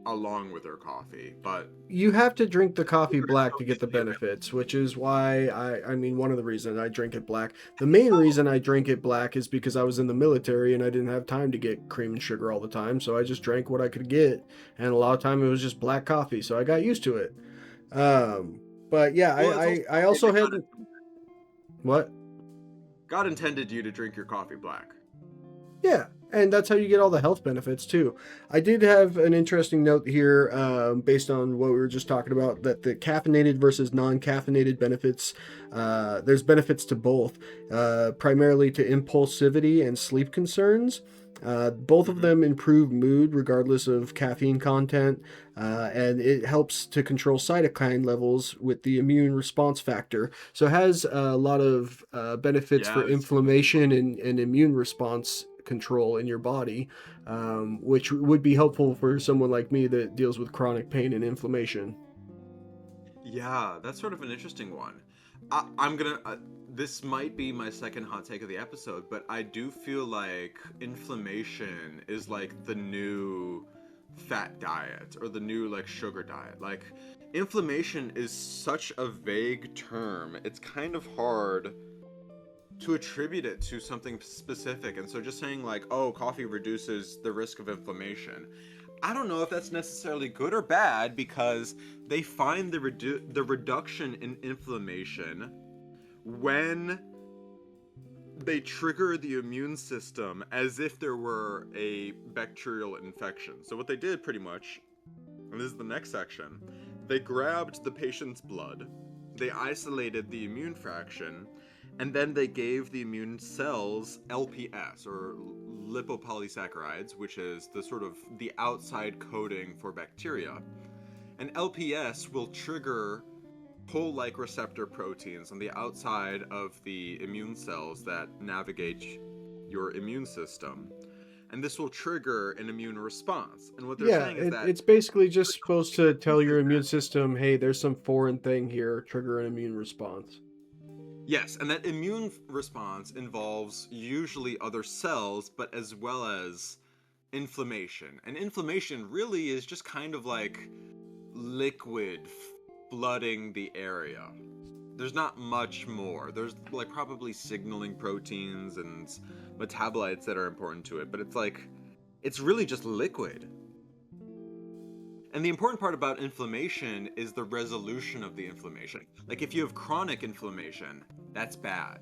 Speaker 3: along with their coffee, but
Speaker 2: You have to drink the coffee
Speaker 3: sugar is
Speaker 2: black
Speaker 3: so
Speaker 2: to get the
Speaker 3: easily available.
Speaker 2: benefits, which is why I mean, one of the reasons I drink it black. The main reason I drink it black is because I was in the military and I didn't have time to get cream and sugar all the time, so I just drank what I could get, and a lot of time it was just black coffee, so I got used to it. Um, but yeah,
Speaker 3: Well, it's
Speaker 2: I
Speaker 3: okay
Speaker 2: also
Speaker 3: that
Speaker 2: had what?
Speaker 3: God intended you to drink your coffee black.
Speaker 2: Yeah, and that's how you get all the health benefits too. I did have an interesting note here, based on what we were just talking about, that the caffeinated versus non-caffeinated benefits. There's benefits to both, primarily to impulsivity and sleep concerns. Both of them improve mood regardless of caffeine content, and it helps to control cytokine levels with the immune response factor. So it has a lot of benefits
Speaker 3: Yeah,
Speaker 2: for
Speaker 3: I've seen these before.
Speaker 2: inflammation and immune response control in your body, which would be helpful for someone like me that deals with chronic pain and inflammation.
Speaker 3: Yeah, that's sort of an interesting one. I'm gonna. This might be my second hot take of the episode, but I do feel like inflammation is like the new fat diet or the new like sugar diet. Like, inflammation is such a vague term. It's kind of hard to attribute it to something specific. And so just saying like, oh, coffee reduces the risk of inflammation. I don't know if that's necessarily good or bad because they find the reduction in inflammation when they trigger the immune system as if there were a bacterial infection. So what they did pretty much, and this is the next section, they grabbed the patient's blood, they isolated the immune fraction, and then they gave the immune cells LPS, or lipopolysaccharides, which is the sort of the outside coating for bacteria. And LPS will trigger toll-like receptor proteins on the outside of the immune cells that navigate your immune system. And this will trigger an immune response. And what they're
Speaker 2: Yeah,
Speaker 3: saying is that
Speaker 2: it's basically just supposed to tell your
Speaker 3: is
Speaker 2: immune
Speaker 3: that
Speaker 2: system, hey, there's some foreign thing here, trigger an immune response.
Speaker 3: yes, and that immune response involves usually other cells, but as well as inflammation. And inflammation really is just kind of like liquid flooding the area. There's not much more. There's like probably signaling proteins and metabolites that are important to it, but it's like it's really just liquid. And the important part about inflammation is the resolution of the inflammation. Like if you have chronic inflammation, that's bad.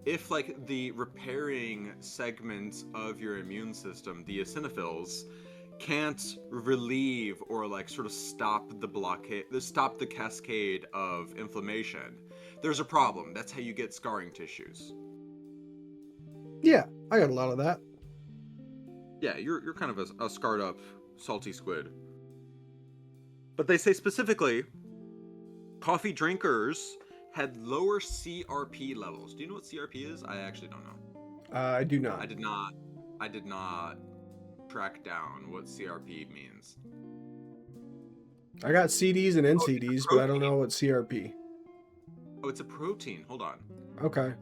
Speaker 3: If like the repairing segments of your immune system, the eosinophils, can't relieve or like sort of stop the blockade, stop the cascade of inflammation, there's a problem. That's how you get scarring tissues.
Speaker 2: Yeah, I got a lot of that.
Speaker 3: Yeah, you're kind of a scarred up salty squid. But they say specifically, coffee drinkers had lower CRP levels. Do you know what CRP is? I actually don't know.
Speaker 2: I do not.
Speaker 3: I did not track down what CRP means.
Speaker 2: I got CDs and
Speaker 3: Oh, it's a
Speaker 2: NCDs, but I don't
Speaker 3: protein.
Speaker 2: know what CRP.
Speaker 3: Oh, it's a protein. Hold on.
Speaker 2: Okay,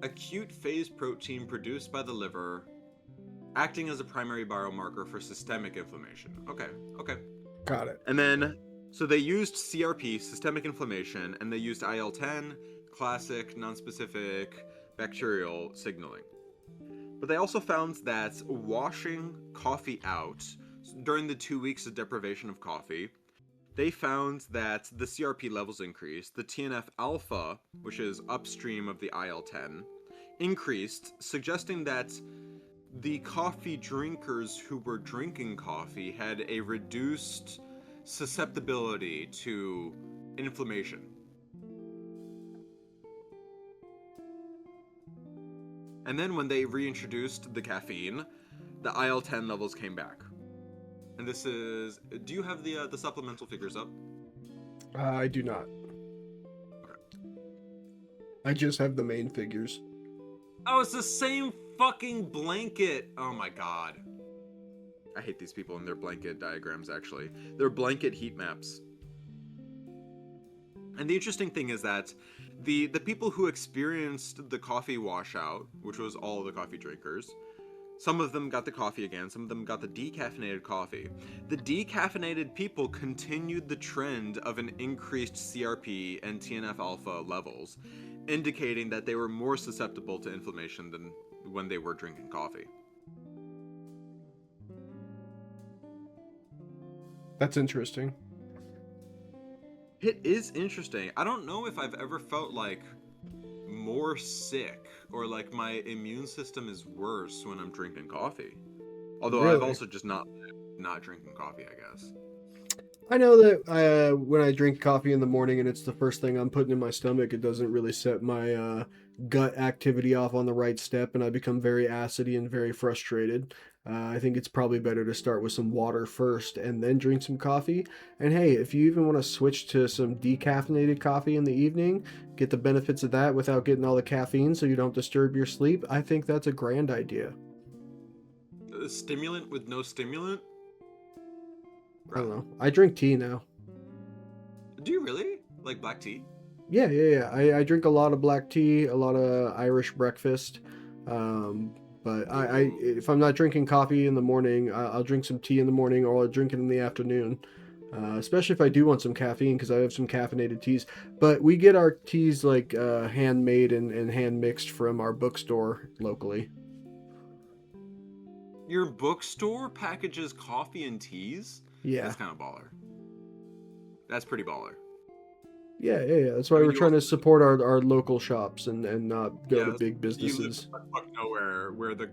Speaker 3: Acute phase protein produced by the liver, acting as a primary biomarker for systemic inflammation. Okay.
Speaker 2: got it.
Speaker 3: And then, so they used CRP, systemic inflammation, and they used IL-10, classic, nonspecific, bacterial signaling. But they also found that washing coffee out during the 2 weeks of deprivation of coffee, they found that the CRP levels increased, the TNF alpha, which is upstream of the IL-10, increased, suggesting that the coffee drinkers who were drinking coffee had a reduced susceptibility to inflammation. And then when they reintroduced the caffeine, the IL-10 levels came back. And this is... Do you have the supplemental figures up?
Speaker 2: I do not. I just have the main figures.
Speaker 3: Oh, it's the same fucking blanket! Oh my god. I hate these people and their blanket diagrams, actually. They're blanket heat maps. And the interesting thing is that the people who experienced the coffee washout, which was all the coffee drinkers, some of them got the coffee again, some of them got the decaffeinated coffee. The decaffeinated people continued the trend of an increased CRP and TNF alpha levels, indicating that they were more susceptible to inflammation than when they were drinking coffee.
Speaker 2: That's interesting.
Speaker 3: It is interesting. I don't know if I've ever felt like more sick or like my immune system is worse when I'm drinking coffee. Although I've
Speaker 2: Really?
Speaker 3: also just not drinking coffee, I guess.
Speaker 2: I know that when I drink coffee in the morning and it's the first thing I'm putting in my stomach, it doesn't really set my gut activity off on the right step, and I become very acidy and very frustrated. I think it's probably better to start with some water first and then drink some coffee. And hey, if you even want to switch to some decaffeinated coffee in the evening, get the benefits of that without getting all the caffeine so you don't disturb your sleep, I think that's a grand idea.
Speaker 3: A stimulant with no stimulant?
Speaker 2: I don't
Speaker 3: Bro.
Speaker 2: know. I drink tea now.
Speaker 3: Do you really? Like black tea?
Speaker 2: Yeah. I drink a lot of black tea, a lot of Irish breakfast. Um, but
Speaker 3: Ooh.
Speaker 2: if I'm not drinking coffee in the morning, I'll drink some tea in the morning or I'll drink it in the afternoon. Especially if I do want some caffeine because I have some caffeinated teas. But we get our teas like handmade and hand mixed from our bookstore locally.
Speaker 3: Your bookstore packages coffee and teas?
Speaker 2: Yeah.
Speaker 3: That's kind of baller. That's pretty baller.
Speaker 2: Yeah. That's why
Speaker 3: I mean,
Speaker 2: we're
Speaker 3: you
Speaker 2: trying to
Speaker 3: also,
Speaker 2: support our local shops and not go to
Speaker 3: yeah,
Speaker 2: big
Speaker 3: you live in
Speaker 2: businesses.
Speaker 3: buttfuck nowhere where the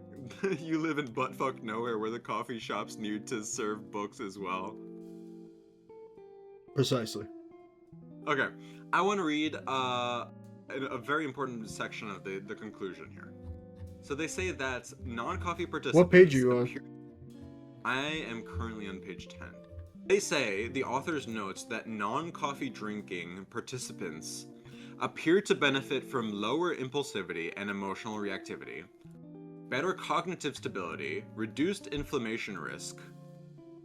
Speaker 3: you live in buttfuck nowhere where the coffee shops need to serve books as well.
Speaker 2: Precisely.
Speaker 3: Okay, I want to read a very important section of the conclusion here. So they say that non-coffee
Speaker 2: What page are
Speaker 3: participants
Speaker 2: you on?
Speaker 3: appear. I am currently on page 10. They say the authors notes that non-coffee drinking participants appear to benefit from lower impulsivity and emotional reactivity, better cognitive stability, reduced inflammation risk,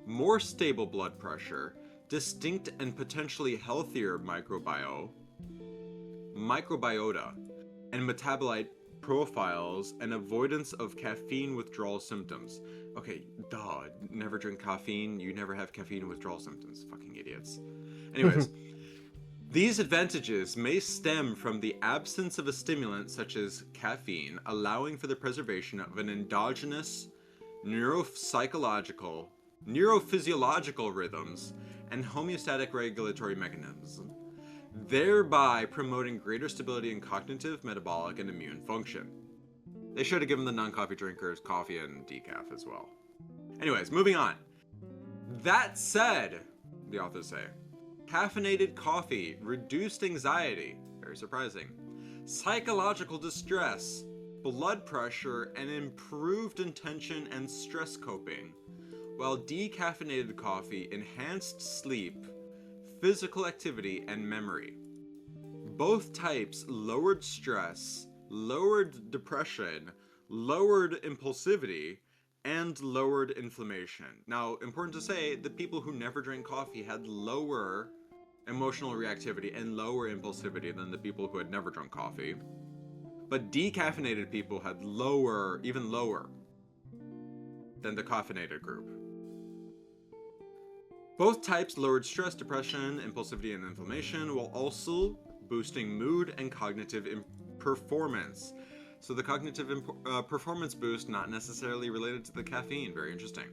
Speaker 3: more stable blood pressure, distinct and potentially healthier microbiota, and metabolite profiles and avoidance of caffeine withdrawal symptoms. Okay, duh, never drink caffeine, you never have caffeine withdrawal symptoms. Fucking idiots. Anyways, these advantages may stem from the absence of a stimulant such as caffeine, allowing for the preservation of an endogenous neuropsychological, neurophysiological rhythms and homeostatic regulatory mechanisms, thereby promoting greater stability in cognitive, metabolic, and immune function. They should have given the non-coffee drinkers coffee and decaf as well. Anyways, moving on. That said, the authors say, caffeinated coffee reduced anxiety, very surprising, psychological distress, blood pressure, and improved attention and stress coping, while decaffeinated coffee enhanced sleep, physical activity, and memory. Both types lowered stress, lowered depression, lowered impulsivity, and lowered inflammation. Now, important to say, the people who never drank coffee had lower emotional reactivity and lower impulsivity than the people who had never drunk coffee. But decaffeinated people had lower, even lower, than the caffeinated group. Both types lowered stress, depression, impulsivity, and inflammation, while also boosting mood and cognitive performance. So the cognitive performance boost not necessarily related to the caffeine. Very interesting.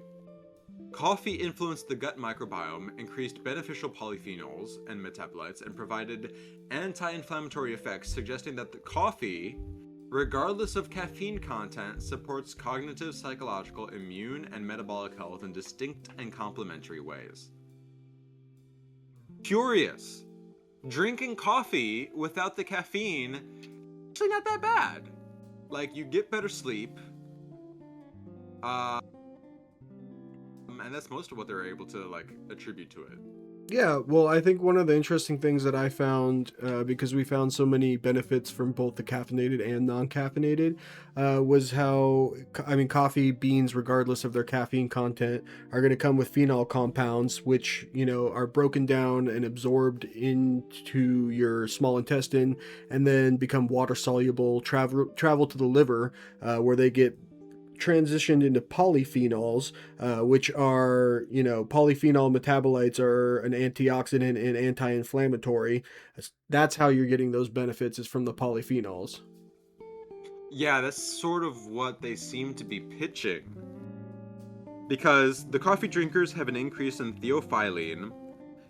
Speaker 3: Coffee influenced the gut microbiome, increased beneficial polyphenols and metabolites, and provided anti-inflammatory effects, suggesting that the coffee, regardless of caffeine content, supports cognitive, psychological, immune, and metabolic health in distinct and complementary ways. Curious. Drinking coffee without the caffeine, actually not that bad. Like, you get better sleep. And that's most of what they're able to, like, attribute to it.
Speaker 2: Yeah, well, I think one of the interesting things that I found, because we found so many benefits from both the caffeinated and non-caffeinated, was how, I mean, coffee beans, regardless of their caffeine content, are going to come with phenol compounds, which, are broken down and absorbed into your small intestine and then become water soluble, travel to the liver, where they get transitioned into polyphenols, which are, polyphenol metabolites are an antioxidant and anti-inflammatory. That's how you're getting those benefits, is from the polyphenols.
Speaker 3: Yeah, that's sort of what they seem to be pitching. Because the coffee drinkers have an increase in theophylline,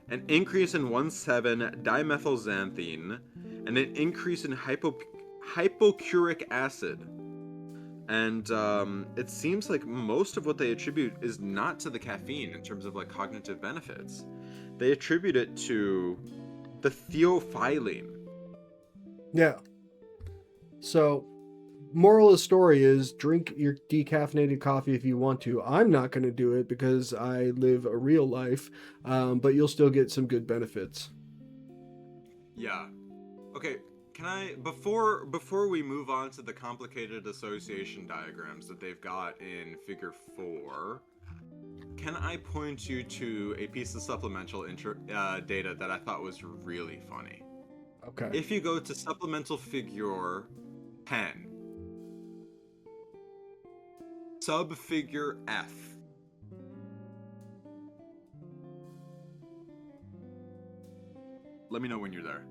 Speaker 3: an increase in 1,7-dimethylxanthine, and an increase in hypochloric acid. And it seems like most of what they attribute is not to the caffeine in terms of like cognitive benefits. They attribute it to the theophylline.
Speaker 2: Yeah. So, moral of the story is drink your decaffeinated coffee if you want to. I'm not going to do it because I live a real life, but you'll still get some good benefits.
Speaker 3: Yeah. Okay, can I before we move on to the complicated association diagrams that they've got in figure 4, can I point you to a piece of supplemental data that I thought was really funny?
Speaker 2: Okay.
Speaker 3: If you go to supplemental figure 10, subfigure F. Let me know when you're there.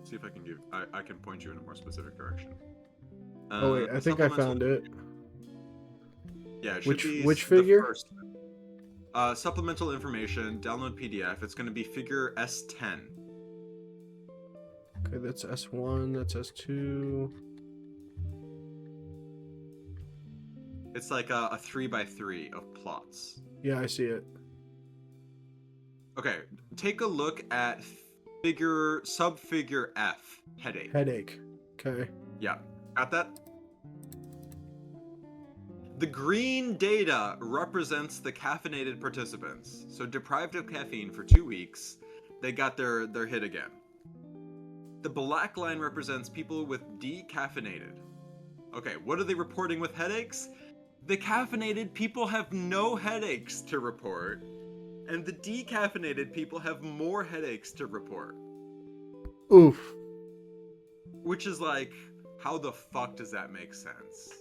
Speaker 3: See if I can I can point you in a more specific direction.
Speaker 2: Oh wait, I think I found it.
Speaker 3: Yeah, it should be
Speaker 2: Which
Speaker 3: the
Speaker 2: figure?
Speaker 3: first. Supplemental information, download PDF. It's going to be figure S10.
Speaker 2: Okay, that's S1, that's S2.
Speaker 3: It's like a 3x3 of plots.
Speaker 2: Yeah, I see it.
Speaker 3: Okay, take a look at subfigure F, headache.
Speaker 2: Headache. Okay.
Speaker 3: Yeah, got that? The green data represents the caffeinated participants. So deprived of caffeine for 2 weeks, they got their hit again. The black line represents people with decaffeinated. Okay, what are they reporting with headaches? The caffeinated people have no headaches to report, and the decaffeinated people have more headaches to report.
Speaker 2: Oof.
Speaker 3: Which is like, how the fuck does that make sense?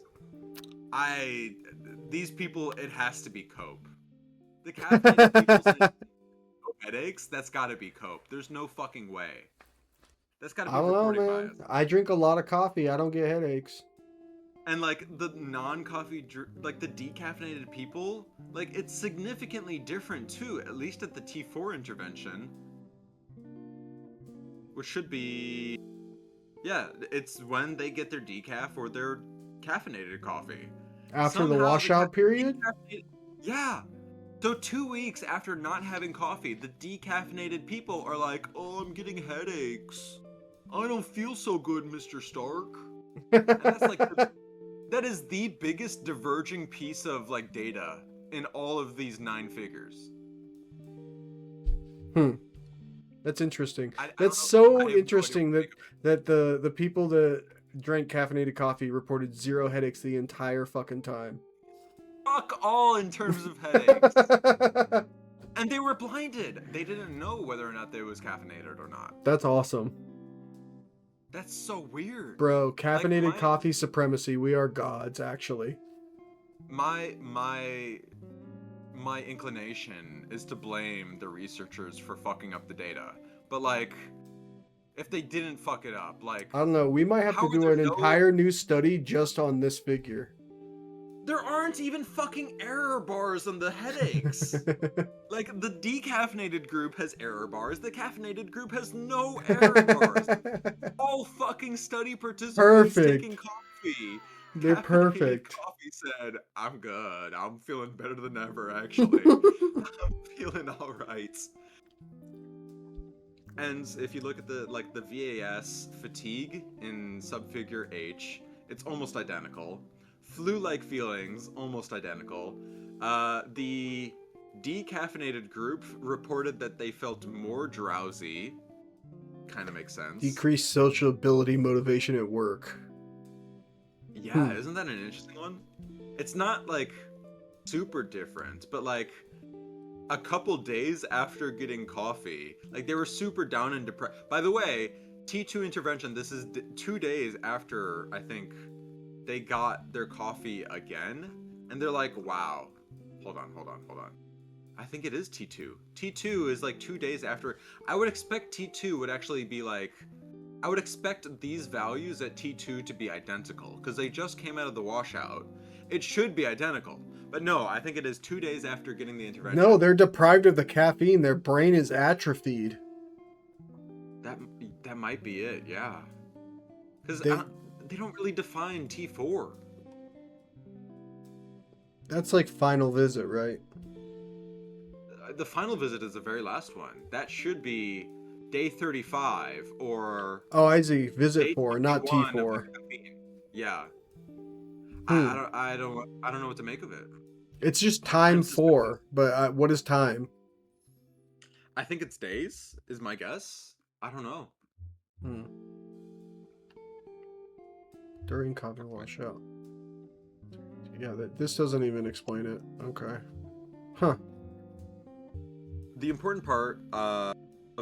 Speaker 3: These people, it has to be cope. The caffeinated people saying no headaches, that's gotta be cope. There's no fucking way. That's gotta be
Speaker 2: I don't know,
Speaker 3: reporting
Speaker 2: man.
Speaker 3: bias.
Speaker 2: I drink a lot of coffee. I don't get headaches.
Speaker 3: And like the non-coffee, like the decaffeinated people, like it's significantly different too, at least at the T4 intervention. Which should be, yeah, it's when they get their decaf or their caffeinated coffee.
Speaker 2: After the
Speaker 3: Somehow
Speaker 2: washout period?
Speaker 3: Yeah. So 2 weeks after not having coffee, the decaffeinated people are like, oh, I'm getting headaches. I don't feel so good, Mr. Stark. And that's like, that is the biggest diverging piece of like data in all of these 9 figures.
Speaker 2: That's interesting.
Speaker 3: I
Speaker 2: That's
Speaker 3: have
Speaker 2: so
Speaker 3: no idea
Speaker 2: interesting
Speaker 3: what to
Speaker 2: that the people that drank caffeinated coffee reported 0 headaches the entire fucking time.
Speaker 3: Fuck all in terms of headaches. And they were blinded. They didn't know whether or not they was caffeinated or not.
Speaker 2: That's awesome.
Speaker 3: That's so weird.
Speaker 2: Bro, caffeinated
Speaker 3: Like,
Speaker 2: coffee supremacy. We are gods, actually.
Speaker 3: My inclination is to blame the researchers for fucking up the data. But like, if they didn't fuck it up, like,
Speaker 2: I don't know. We might have
Speaker 3: how
Speaker 2: to
Speaker 3: are
Speaker 2: do
Speaker 3: there
Speaker 2: an
Speaker 3: no-
Speaker 2: entire new study just on this figure.
Speaker 3: there aren't even fucking error bars on the headaches. Like, the decaffeinated group has error bars, the caffeinated group has no error bars. All fucking study participants
Speaker 2: Perfect.
Speaker 3: taking coffee.
Speaker 2: They're
Speaker 3: Caffeinated
Speaker 2: perfect.
Speaker 3: Coffee said, I'm good. I'm feeling better than ever, actually. I'm feeling alright. And if you look at the VAS fatigue in subfigure H, it's almost identical. Flu-like feelings, almost identical. The decaffeinated group reported that they felt more drowsy. Kind of makes sense.
Speaker 2: Decreased sociability motivation at work.
Speaker 3: Yeah, isn't that an interesting one? It's not like super different, but like a couple days after getting coffee, like they were super down and depressed. By the way, T2 intervention, this is 2 days after I think they got their coffee again, and they're like, wow. Hold on. I think it is T2. T2 is like 2 days after. I would expect T2 would actually be like, I would expect these values at T2 to be identical, because they just came out of the washout. It should be identical. But no, I think it is 2 days after getting the intervention.
Speaker 2: No, they're deprived of the caffeine. Their brain is atrophied.
Speaker 3: That might be it, yeah. Because They don't really define T4.
Speaker 2: That's like final visit, right?
Speaker 3: The final visit is the very last one. That should be day 35 or
Speaker 2: Oh, I see. Visit
Speaker 3: day
Speaker 2: 4, not
Speaker 3: 21 of
Speaker 2: T4.
Speaker 3: a caffeine. Yeah.
Speaker 2: Hmm.
Speaker 3: I don't know what to make of it.
Speaker 2: It's just time
Speaker 3: Prince is good.
Speaker 2: 4, but what is time?
Speaker 3: I think it's days, is my guess. I don't know.
Speaker 2: Hmm. During coffee washout. Yeah, this doesn't even explain it. Okay. Huh.
Speaker 3: The important part of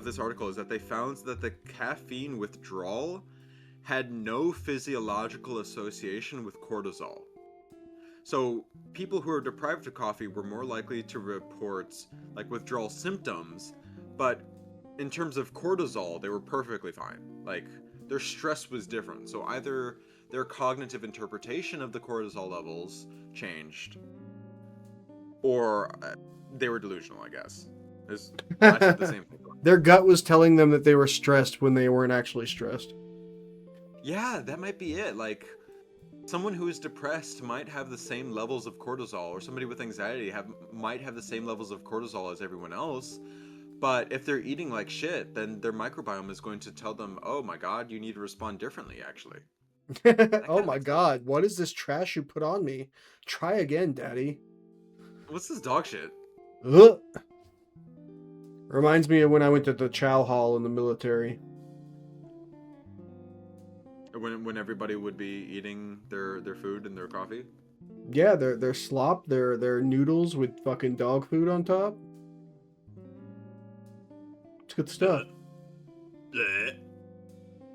Speaker 3: this article is that they found that the caffeine withdrawal had no physiological association with cortisol. So people who are deprived of coffee were more likely to report like withdrawal symptoms, but in terms of cortisol, they were perfectly fine. Like their stress was different. So either their cognitive interpretation of the cortisol levels changed, or they were delusional, I guess. I said the same thing.
Speaker 2: Their gut was telling them that they were stressed when they weren't actually stressed.
Speaker 3: Yeah, that might be it. Like, someone who is depressed might have the same levels of cortisol, or somebody with anxiety might have the same levels of cortisol as everyone else. But if they're eating like shit, then their microbiome is going to tell them, "Oh my God, you need to respond differently." Actually,
Speaker 2: Oh my god, what is this trash you put on me? Try again, daddy.
Speaker 3: what's this dog shit?
Speaker 2: Ugh. Reminds me of when I went to the chow hall in the military.
Speaker 3: When everybody would be eating their food and their coffee.
Speaker 2: Yeah, their slop, their noodles with fucking dog food on top. It's good stuff.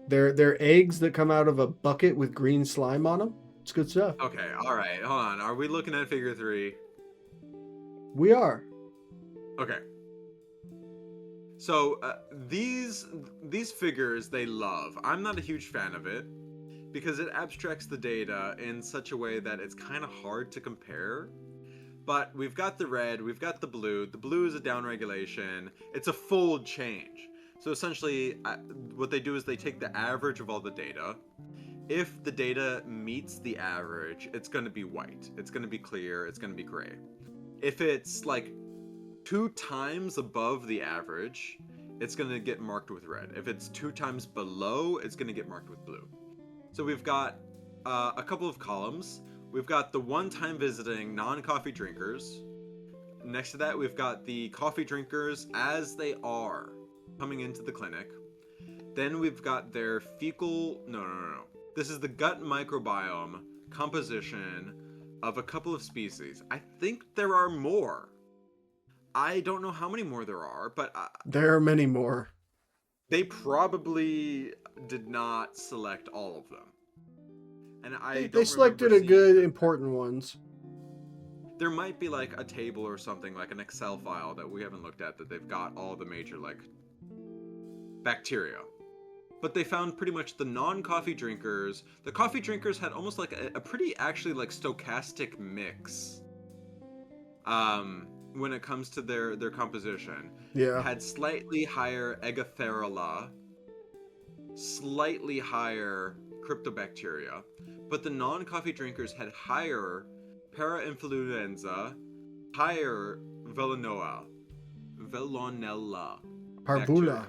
Speaker 2: Their eggs that come out of a bucket with green slime on them. It's good stuff.
Speaker 3: Okay, all right, hold on. Are we looking at figure 3?
Speaker 2: We are.
Speaker 3: Okay. So these figures they love. I'm not a huge fan of it because it abstracts the data in such a way that it's kind of hard to compare. But we've got the red, we've got the blue. The blue is a downregulation. It's a fold change. So essentially, what they do is they take the average of all the data. If the data meets the average, it's going to be white. It's going to be clear. It's going to be gray. If it's like 2 times above the average, it's going to get marked with red. If it's 2 times below, it's going to get marked with blue. So we've got a couple of columns. We've got the one-time visiting non-coffee drinkers. Next to that, we've got the coffee drinkers as they are coming into the clinic. Then we've got their fecal... No. This is the gut microbiome composition of a couple of species. I think there are more. I don't know how many more there are, but
Speaker 2: There are many more.
Speaker 3: they probably did not select all of them. And
Speaker 2: They selected a good, important ones.
Speaker 3: There might be like a table or something, like an Excel file that we haven't looked at, that they've got all the major like bacteria. But they found pretty much the non-coffee drinkers. The coffee drinkers had almost like a pretty actually like stochastic mix. When it comes to their composition.
Speaker 2: Yeah.
Speaker 3: Had slightly higher Egotherola, slightly higher cryptobacteria, but the non-coffee drinkers had higher Parainfluenza, higher Velonella
Speaker 2: Parvula.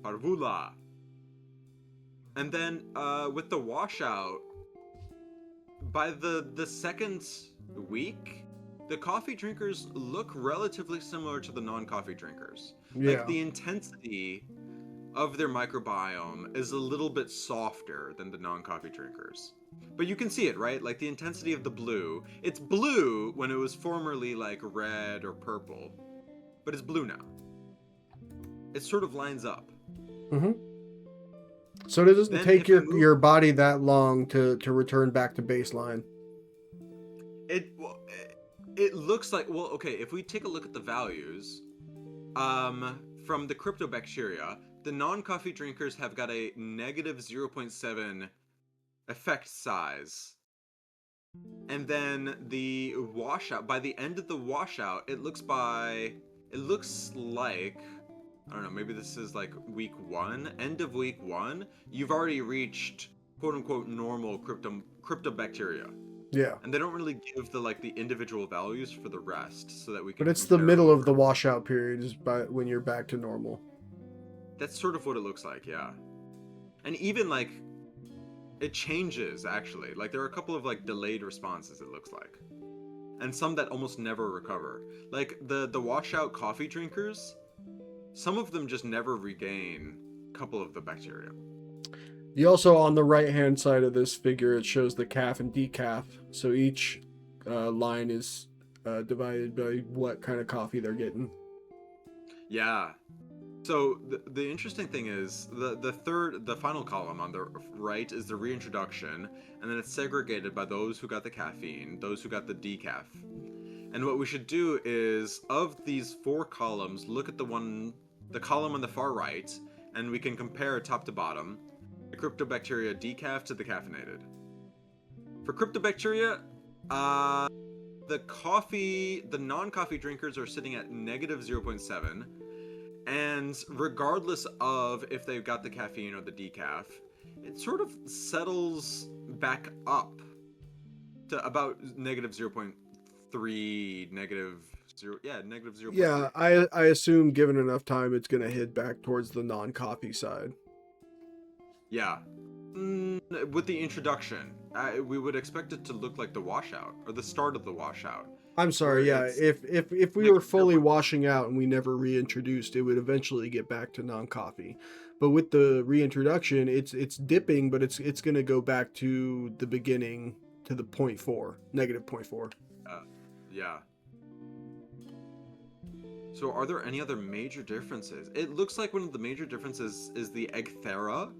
Speaker 3: Parvula. And then with the washout, by the second week, the coffee drinkers look relatively similar to the non-coffee drinkers.
Speaker 2: Yeah.
Speaker 3: Like the intensity of their microbiome is a little bit softer than the non-coffee drinkers. But you can see it, right? Like the intensity of the blue. It's blue when it was formerly like red or purple, but it's blue now. It sort of lines up.
Speaker 2: Mm-hmm. So it doesn't
Speaker 3: Then
Speaker 2: take
Speaker 3: if we move-
Speaker 2: your body that long to return back to baseline.
Speaker 3: It looks like, well, okay, if we take a look at the values, from the cryptobacteria, the non-coffee drinkers have got a negative 0.7 effect size. And then the washout, by the end of the washout, it looks like, I don't know, maybe this is like week 1, end of week 1, you've already reached quote unquote normal cryptobacteria.
Speaker 2: Yeah.
Speaker 3: And they don't really give the individual values for the rest so that we can
Speaker 2: But it's the
Speaker 3: compare
Speaker 2: middle of
Speaker 3: over.
Speaker 2: the washout period is by when you're back to normal.
Speaker 3: That's sort of what it looks like, yeah. And even like it changes actually. Like there are a couple of like delayed responses it looks like. And some that almost never recover. Like the washout coffee drinkers, some of them just never regain a couple of the bacteria.
Speaker 2: You also, on the right-hand side of this figure, it shows the calf and decaf. So each line is divided by what kind of coffee they're getting.
Speaker 3: Yeah. So the interesting thing is the final column on the right is the reintroduction, and then it's segregated by those who got the caffeine, those who got the decaf. And what we should do is, of these 4 columns, look at the column on the far right, and we can compare top to bottom the cryptobacteria decaf to the caffeinated. For cryptobacteria, the non-coffee drinkers are sitting at negative 0.7, and regardless of if they've got the caffeine or the decaf, it sort of settles back up to about negative 0.3, negative 0, negative 0.3.
Speaker 2: Yeah, I assume given enough time, it's going to head back towards the non-coffee side.
Speaker 3: Yeah. With the introduction, we would expect it to look like the washout, or the start of the washout.
Speaker 2: I'm sorry,
Speaker 3: Where
Speaker 2: yeah.
Speaker 3: it's
Speaker 2: If we
Speaker 3: like
Speaker 2: were fully
Speaker 3: 0.3.
Speaker 2: washing out and we never reintroduced, it would eventually get back to non-coffee. But with the reintroduction, it's dipping, but it's going to go back to the beginning, to the negative 0.4.
Speaker 3: Yeah. So are there any other major differences? It looks like one of the major differences is the Ecthera,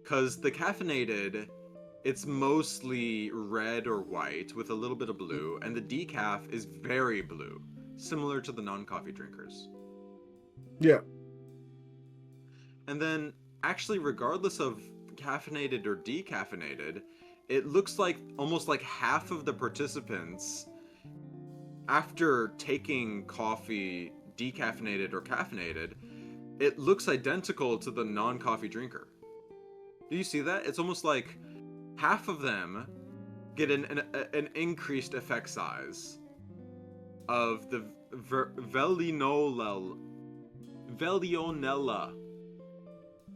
Speaker 3: because the caffeinated, it's mostly red or white with a little bit of blue, and the decaf is very blue, similar to the non-coffee drinkers.
Speaker 2: Yeah.
Speaker 3: And then, actually, regardless of caffeinated or decaffeinated, it looks like almost like half of the participants, after taking coffee decaffeinated or caffeinated, it looks identical to the non-coffee drinker. Do you see that? It's almost like half of them get an increased effect size of the Velionella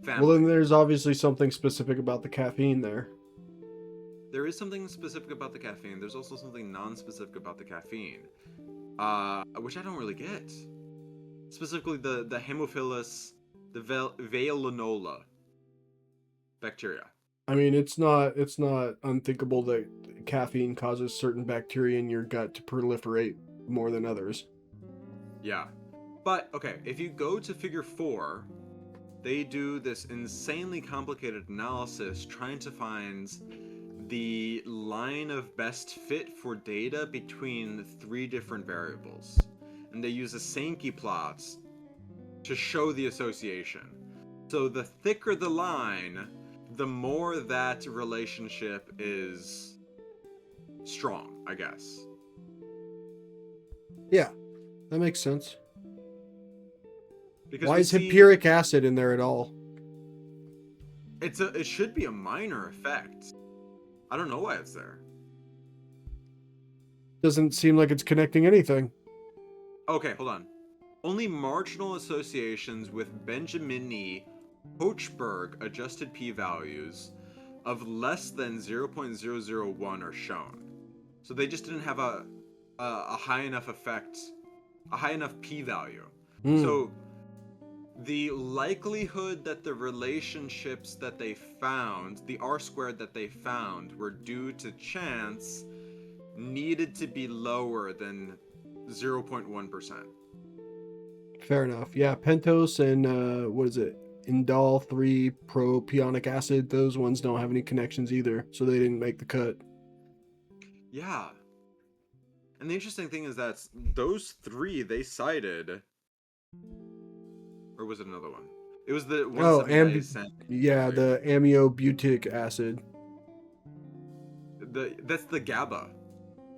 Speaker 3: family.
Speaker 2: Well, then there's obviously something specific about the caffeine there.
Speaker 3: There is something specific about the caffeine. There's also something non-specific about the caffeine, which I don't really get. Specifically, the Haemophilus, the Veillonella bacteria.
Speaker 2: I mean, it's not unthinkable that caffeine causes certain bacteria in your gut to proliferate more than others.
Speaker 3: Yeah. But, okay, if you go to figure 4, they do this insanely complicated analysis trying to find the line of best fit for data between 3 different variables. And they use a Sankey plot to show the association. So the thicker the line, the more that relationship is strong, I guess.
Speaker 2: Yeah, that makes sense.
Speaker 3: Because
Speaker 2: Why is hippuric acid in there at all?
Speaker 3: it should be a minor effect. I don't know why it's there.
Speaker 2: Doesn't seem like it's connecting anything.
Speaker 3: Okay, hold on. Only marginal associations with Benjamini Hochberg adjusted p-values of less than 0.001 are shown. So they just didn't have a high enough effect, a high enough p-value. So the likelihood that the relationships that they found, the R-squared that they found, were due to chance needed to be lower than 0.1%.
Speaker 2: Fair enough. Yeah, pentose and what is it? Indol 3 propionic acid, those ones don't have any connections either, so they didn't make the cut.
Speaker 3: Yeah. And the interesting thing is that those 3 they cited, or was it another one? It was the 178.
Speaker 2: Yeah, the amiobutyric acid.
Speaker 3: That's the GABA.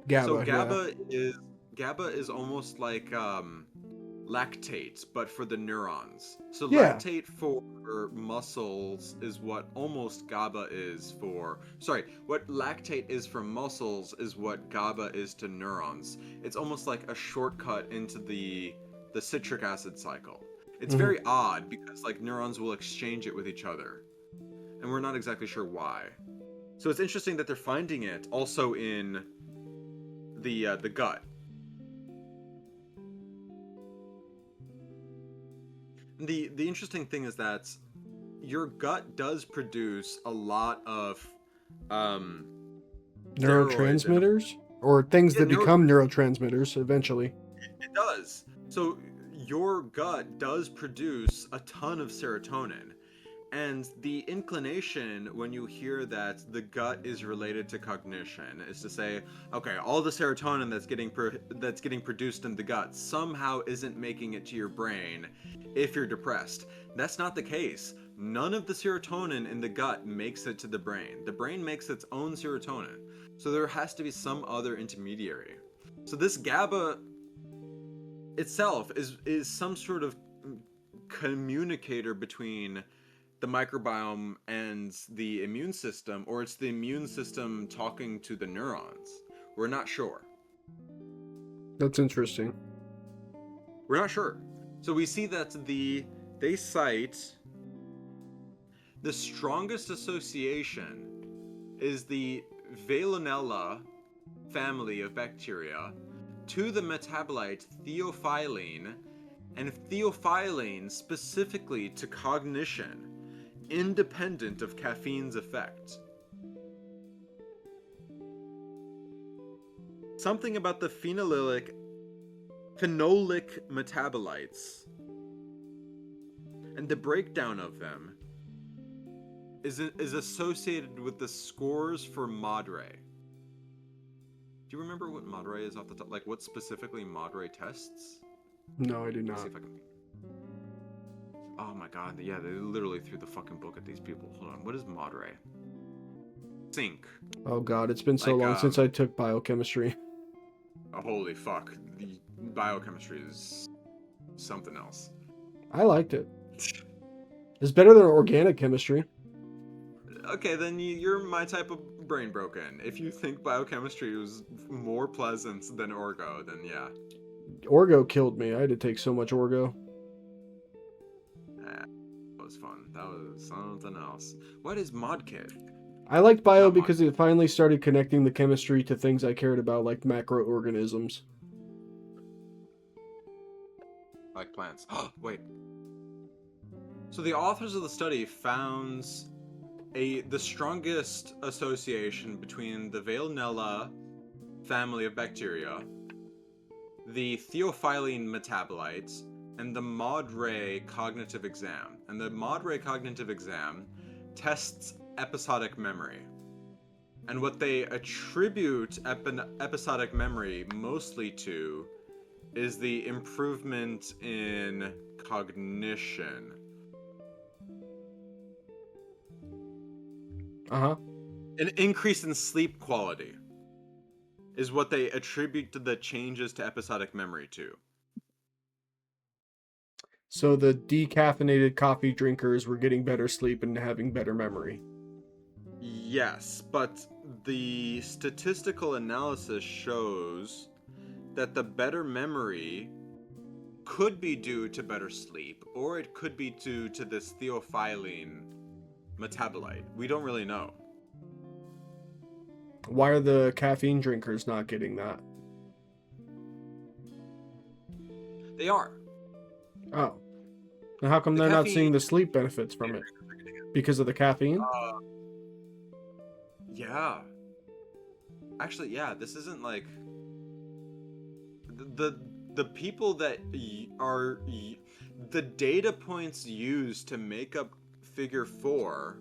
Speaker 2: GABA.
Speaker 3: So GABA is almost like lactate, but for the neurons. So
Speaker 2: Yeah.
Speaker 3: lactate for muscles is what almost GABA is for. Sorry, what lactate is for muscles is what GABA is to neurons. It's almost like a shortcut into the citric acid cycle. It's very odd because like neurons will exchange it with each other, and we're not exactly sure why. So it's interesting that they're finding it also in the gut. The interesting thing is that your gut does produce a lot of steroids and
Speaker 2: Neurotransmitters? Or things
Speaker 3: yeah,
Speaker 2: that become neurotransmitters eventually.
Speaker 3: it does. So your gut does produce a ton of serotonin. And the inclination when you hear that the gut is related to cognition is to say, okay, all the serotonin that's getting produced in the gut somehow isn't making it to your brain if you're depressed. That's not the case. None of the serotonin in the gut makes it to the brain. The brain makes its own serotonin. So there has to be some other intermediary. So this GABA itself is some sort of communicator between the microbiome and the immune system, or it's the immune system talking to the neurons. We're not sure.
Speaker 2: That's interesting.
Speaker 3: We're not sure. So we see that they cite the strongest association is the Veillonella family of bacteria to the metabolite theophylline, and theophylline specifically to cognition, independent of caffeine's effect. Something about the phenolic metabolites and the breakdown of them is associated with the scores for Madre. Do you remember what Madre is off the top? Like what specifically Madre tests?
Speaker 2: No, I do
Speaker 3: Let me
Speaker 2: not.
Speaker 3: see if I can. Oh my god, yeah, they literally threw the fucking book at these people. Hold on, what is Madre? Zinc.
Speaker 2: Oh god, it's been so
Speaker 3: Like,
Speaker 2: long since I took biochemistry.
Speaker 3: Oh, holy fuck. The biochemistry is something else.
Speaker 2: I liked it. It's better than organic chemistry.
Speaker 3: Okay, then you're my type of brain broken. If you think biochemistry was more pleasant than Orgo, then yeah.
Speaker 2: Orgo killed me. I had to take so much Orgo.
Speaker 3: That was fun. That was something else. What is ModKit?
Speaker 2: I liked bio
Speaker 3: Not
Speaker 2: because it finally started connecting the chemistry to things I cared about, like macroorganisms.
Speaker 3: Like plants. Wait. So the authors of the study found the strongest association between the Veillonella family of bacteria, the theophylline metabolites, and the Madre cognitive exam. And the Madre cognitive exam tests episodic memory. And what they attribute episodic memory mostly to is the improvement in cognition.
Speaker 2: Uh-huh.
Speaker 3: An increase in sleep quality is what they attribute to the changes to episodic memory to.
Speaker 2: So the decaffeinated coffee drinkers were getting better sleep and having better memory.
Speaker 3: Yes, but the statistical analysis shows that the better memory could be due to better sleep, or it could be due to this theophylline metabolite. We don't really know.
Speaker 2: Why are the caffeine drinkers not getting that?
Speaker 3: They are.
Speaker 2: Oh. Now how come
Speaker 3: The
Speaker 2: they're not
Speaker 3: caffeine-
Speaker 2: seeing the sleep benefits from it? Because of the caffeine?
Speaker 3: Yeah. Actually, yeah, this isn't like the people that are the data points used to make up figure 4.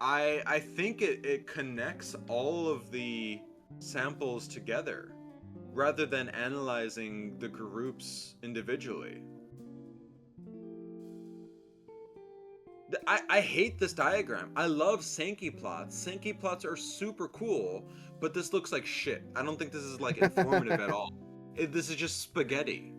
Speaker 3: I think it connects all of the samples together rather than analyzing the groups individually. I hate this diagram. I love Sankey plots. Sankey plots are super cool, but this looks like shit. I don't think this is like informative at all. This is just spaghetti.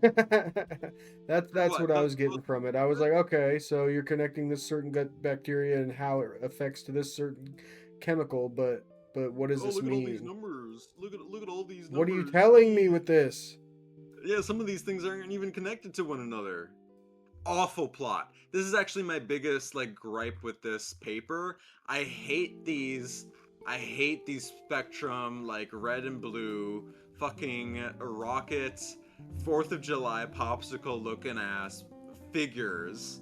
Speaker 2: That's
Speaker 3: What
Speaker 2: what I
Speaker 3: the
Speaker 2: was getting from it. I was like, okay, so you're connecting this certain gut bacteria and how it affects to this certain chemical, but what does
Speaker 3: oh,
Speaker 2: this
Speaker 3: look at all these
Speaker 2: mean?
Speaker 3: numbers. Look at all these
Speaker 2: What are you
Speaker 3: numbers.
Speaker 2: telling me with this?
Speaker 3: Yeah, some of these things aren't even connected to one another. Awful plot. This is actually my biggest like gripe with this paper. I hate these spectrum like red and blue fucking rocket 4th of July popsicle looking ass figures.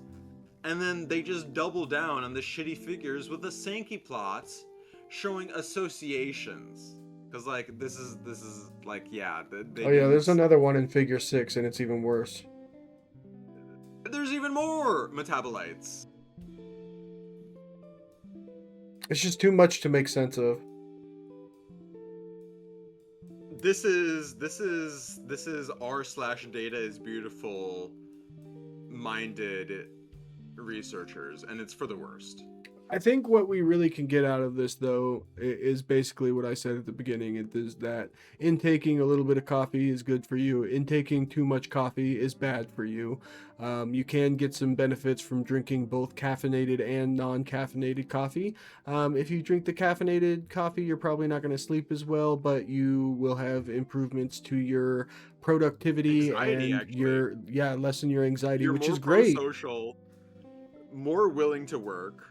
Speaker 3: And then they just double down on the shitty figures with the Sankey plots showing associations. Cuz like this is like yeah, they
Speaker 2: Oh yeah,
Speaker 3: didn't.
Speaker 2: there's another one in figure 6 and it's even worse.
Speaker 3: There's even more metabolites.
Speaker 2: It's just too much to make sense of.
Speaker 3: This is r slash data is beautiful minded researchers, and it's for the worst.
Speaker 2: I think what we really can get out of this, though, is basically what I said at the beginning. It is that intaking a little bit of coffee is good for you. Intaking too much coffee is bad for you. You can get some benefits from drinking both caffeinated and non-caffeinated coffee. If you drink the caffeinated coffee, you're probably not going to sleep as well, but you will have improvements to your productivity
Speaker 3: Anxiety,
Speaker 2: and
Speaker 3: actually.
Speaker 2: lessen your anxiety,
Speaker 3: You're
Speaker 2: which
Speaker 3: more
Speaker 2: is great.
Speaker 3: pro-social, more willing to work,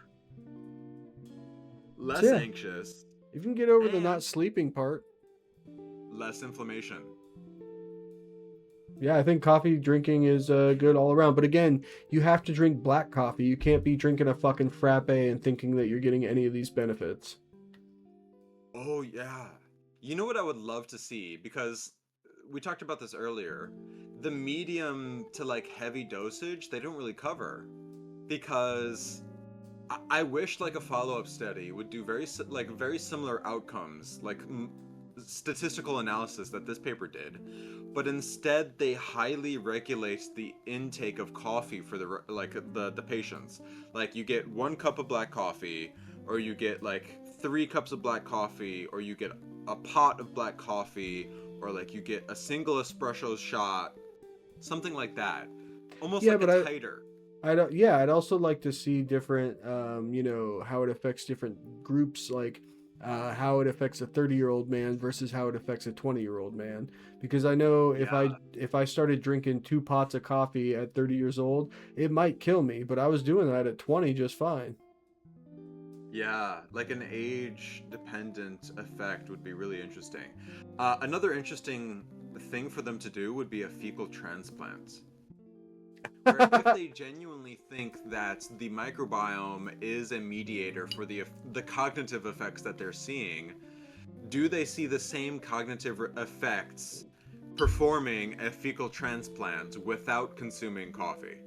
Speaker 2: So
Speaker 3: less
Speaker 2: yeah,
Speaker 3: anxious,
Speaker 2: you can get over the
Speaker 3: and
Speaker 2: not sleeping part.
Speaker 3: less inflammation.
Speaker 2: Yeah, I think coffee drinking is good all around. But again, you have to drink black coffee. You can't be drinking a fucking frappe and thinking that you're getting any of these benefits.
Speaker 3: Oh yeah. You know what I would love to see, because we talked about this earlier. The medium to like heavy dosage, they don't really cover, because I wish like a follow-up study would do like very similar outcomes, like statistical analysis that this paper did, but instead they highly regulate the intake of coffee for the patients. Like you get 1 cup of black coffee, or you get like 3 cups of black coffee, or you get a pot of black coffee, or like you get a single espresso shot, something like that, almost
Speaker 2: Yeah,
Speaker 3: like a
Speaker 2: but
Speaker 3: titer.
Speaker 2: I don't. Yeah, I'd also like to see different, how it affects different groups, like how it affects a 30-year-old man versus how it affects a 20-year-old man. Because I know
Speaker 3: Yeah.
Speaker 2: if I started drinking 2 pots of coffee at 30 years old, it might kill me. But I was doing that at 20 just fine.
Speaker 3: Yeah, like an age-dependent effect would be really interesting. Another interesting thing for them to do would be a fecal transplant, where if they genuinely think that the microbiome is a mediator for the cognitive effects that they're seeing, do they see the same cognitive effects performing a fecal transplant without consuming coffee?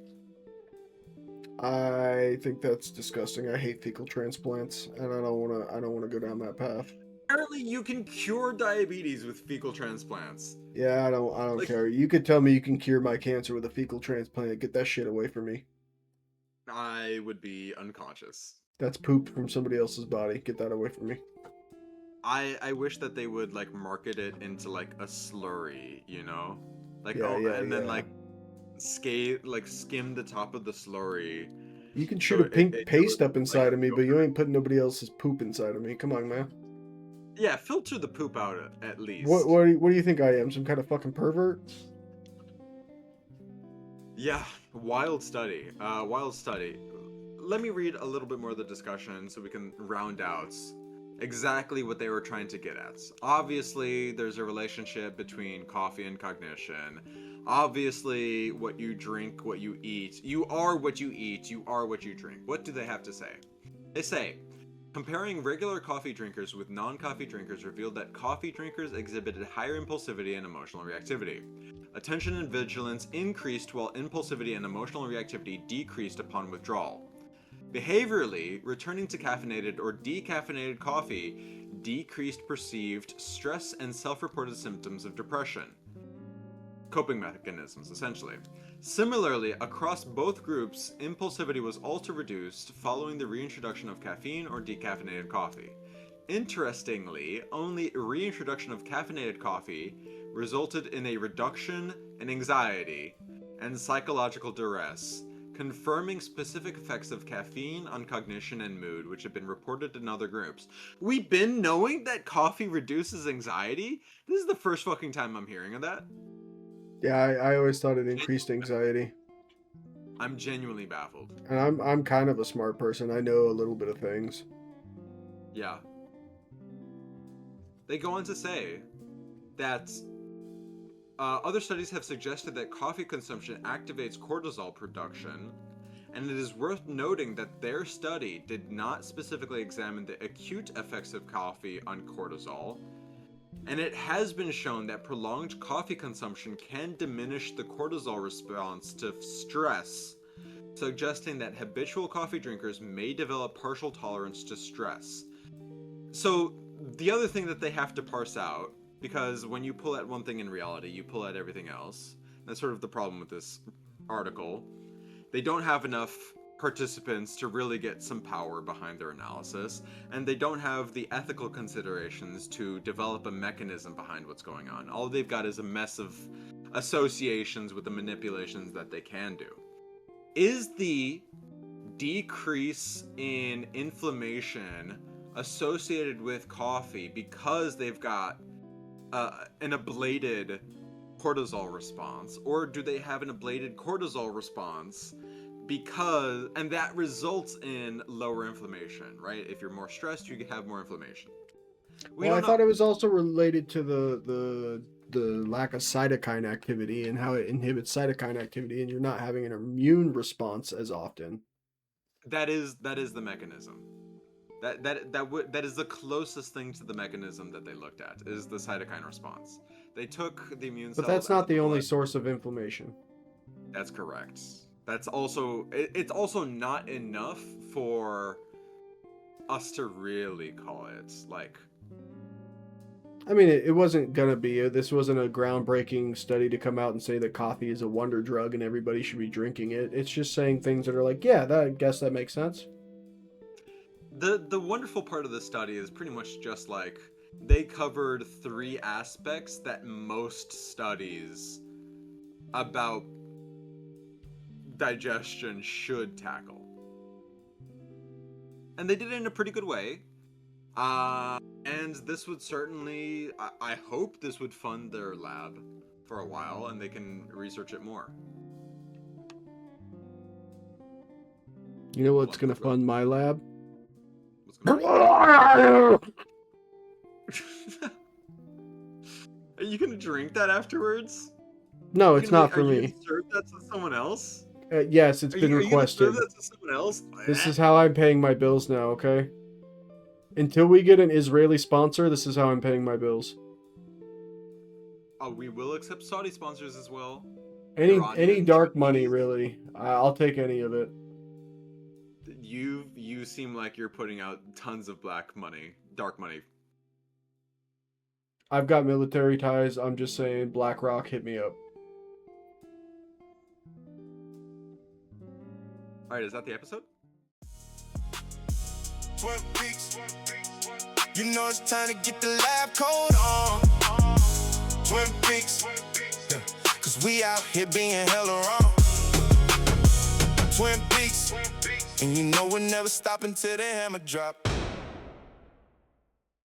Speaker 2: I think that's disgusting. I hate fecal transplants, and I don't wanna go down that path.
Speaker 3: Apparently, you can cure diabetes with fecal transplants.
Speaker 2: Yeah, I don't
Speaker 3: Like,
Speaker 2: care. You could tell me you can cure my cancer with a fecal transplant. Get that shit away from me.
Speaker 3: I would be unconscious.
Speaker 2: That's poop from somebody else's body. Get that away from me.
Speaker 3: I wish that they would like market it into like a slurry, you know? Like
Speaker 2: Yeah,
Speaker 3: oh,
Speaker 2: yeah,
Speaker 3: and then
Speaker 2: yeah.
Speaker 3: like skim the top of the slurry
Speaker 2: You can shoot
Speaker 3: so
Speaker 2: a pink
Speaker 3: it looks
Speaker 2: paste up
Speaker 3: like
Speaker 2: inside of me, but you
Speaker 3: yogurt.
Speaker 2: ain't putting nobody else's poop inside of me. Come on, man.
Speaker 3: Yeah, filter the poop out at least.
Speaker 2: What do you think I am? Some kind of fucking pervert?
Speaker 3: Yeah, wild study. Wild study. Let me read a little bit more of the discussion so we can round out exactly what they were trying to get at. Obviously, there's a relationship between coffee and cognition. Obviously, what you drink, what you eat. You are what you eat, you are what you drink. What do they have to say? They say, comparing regular coffee drinkers with non-coffee drinkers revealed that coffee drinkers exhibited higher impulsivity and emotional reactivity. Attention and vigilance increased while impulsivity and emotional reactivity decreased upon withdrawal. Behaviorally, returning to caffeinated or decaffeinated coffee decreased perceived stress and self-reported symptoms of depression. Coping mechanisms, essentially. Similarly, across both groups, impulsivity was also reduced following the reintroduction of caffeine or decaffeinated coffee. Interestingly, only reintroduction of caffeinated coffee resulted in a reduction in anxiety and psychological duress, confirming specific effects of caffeine on cognition and mood, which have been reported in other groups. We've been knowing that coffee reduces anxiety? This is the first fucking time I'm hearing of that.
Speaker 2: Yeah, I always thought it increased anxiety.
Speaker 3: I'm genuinely baffled.
Speaker 2: And I'm kind of a smart person. I know a little bit of things.
Speaker 3: Yeah. They go on to say that other studies have suggested that coffee consumption activates cortisol production, and it is worth noting that their study did not specifically examine the acute effects of coffee on cortisol, and it has been shown that prolonged coffee consumption can diminish the cortisol response to stress, suggesting that habitual coffee drinkers may develop partial tolerance to stress. So, the other thing that they have to parse out, because when you pull at one thing in reality, you pull at everything else. That's sort of the problem with this article. They don't have enough participants to really get some power behind their analysis, and they don't have the ethical considerations to develop a mechanism behind what's going on. All they've got is a mess of associations with the manipulations that they can do. Is the decrease in inflammation associated with coffee because they've got an ablated cortisol response, or do they have an ablated cortisol response because, and that results in lower inflammation, right? If you're more stressed, you have more inflammation.
Speaker 2: Well, I thought it was also related to the lack of cytokine activity and how it inhibits cytokine activity, and you're not having an immune response as often.
Speaker 3: That is the mechanism. That is the closest thing to the mechanism that they looked at, is the cytokine response. They took the immune cells.
Speaker 2: But that's not the only source of inflammation.
Speaker 3: That's correct. That's also, it's also not enough for us to really call it like.
Speaker 2: I mean, it wasn't gonna be. This wasn't a groundbreaking study to come out and say that coffee is a wonder drug and everybody should be drinking it. It's just saying things that are like, yeah, I guess that makes sense.
Speaker 3: The wonderful part of the study is pretty much just like they covered 3 aspects that most studies about digestion should tackle. And they did it in a pretty good way. And this would certainly, I hope this would fund their lab for a while and they can research it more.
Speaker 2: You know what's going to fund my lab?
Speaker 3: What's gonna Are you going to drink that afterwards?
Speaker 2: No, it's not for
Speaker 3: Are you
Speaker 2: me.
Speaker 3: gonna serve that to someone else?
Speaker 2: Yes, it's been requested.
Speaker 3: Are you gonna serve that to someone else?
Speaker 2: This is how I'm paying my bills now, okay? Until we get an Israeli sponsor, this is how I'm paying my bills.
Speaker 3: We will accept Saudi sponsors as well.
Speaker 2: Any
Speaker 3: Iranian
Speaker 2: dark money,
Speaker 3: Turkeys.
Speaker 2: really. I'll take any of it.
Speaker 3: You seem like you're putting out tons of dark money.
Speaker 2: I've got military ties. I'm just saying, BlackRock, hit me up.
Speaker 3: All right, is that the episode?
Speaker 1: Twin Peaks. You know it's time to get the lab coat on. Twin Peaks. Yeah. Cause we out here being hella wrong. Twin Peaks. And you know we're never stopping till the hammer drop.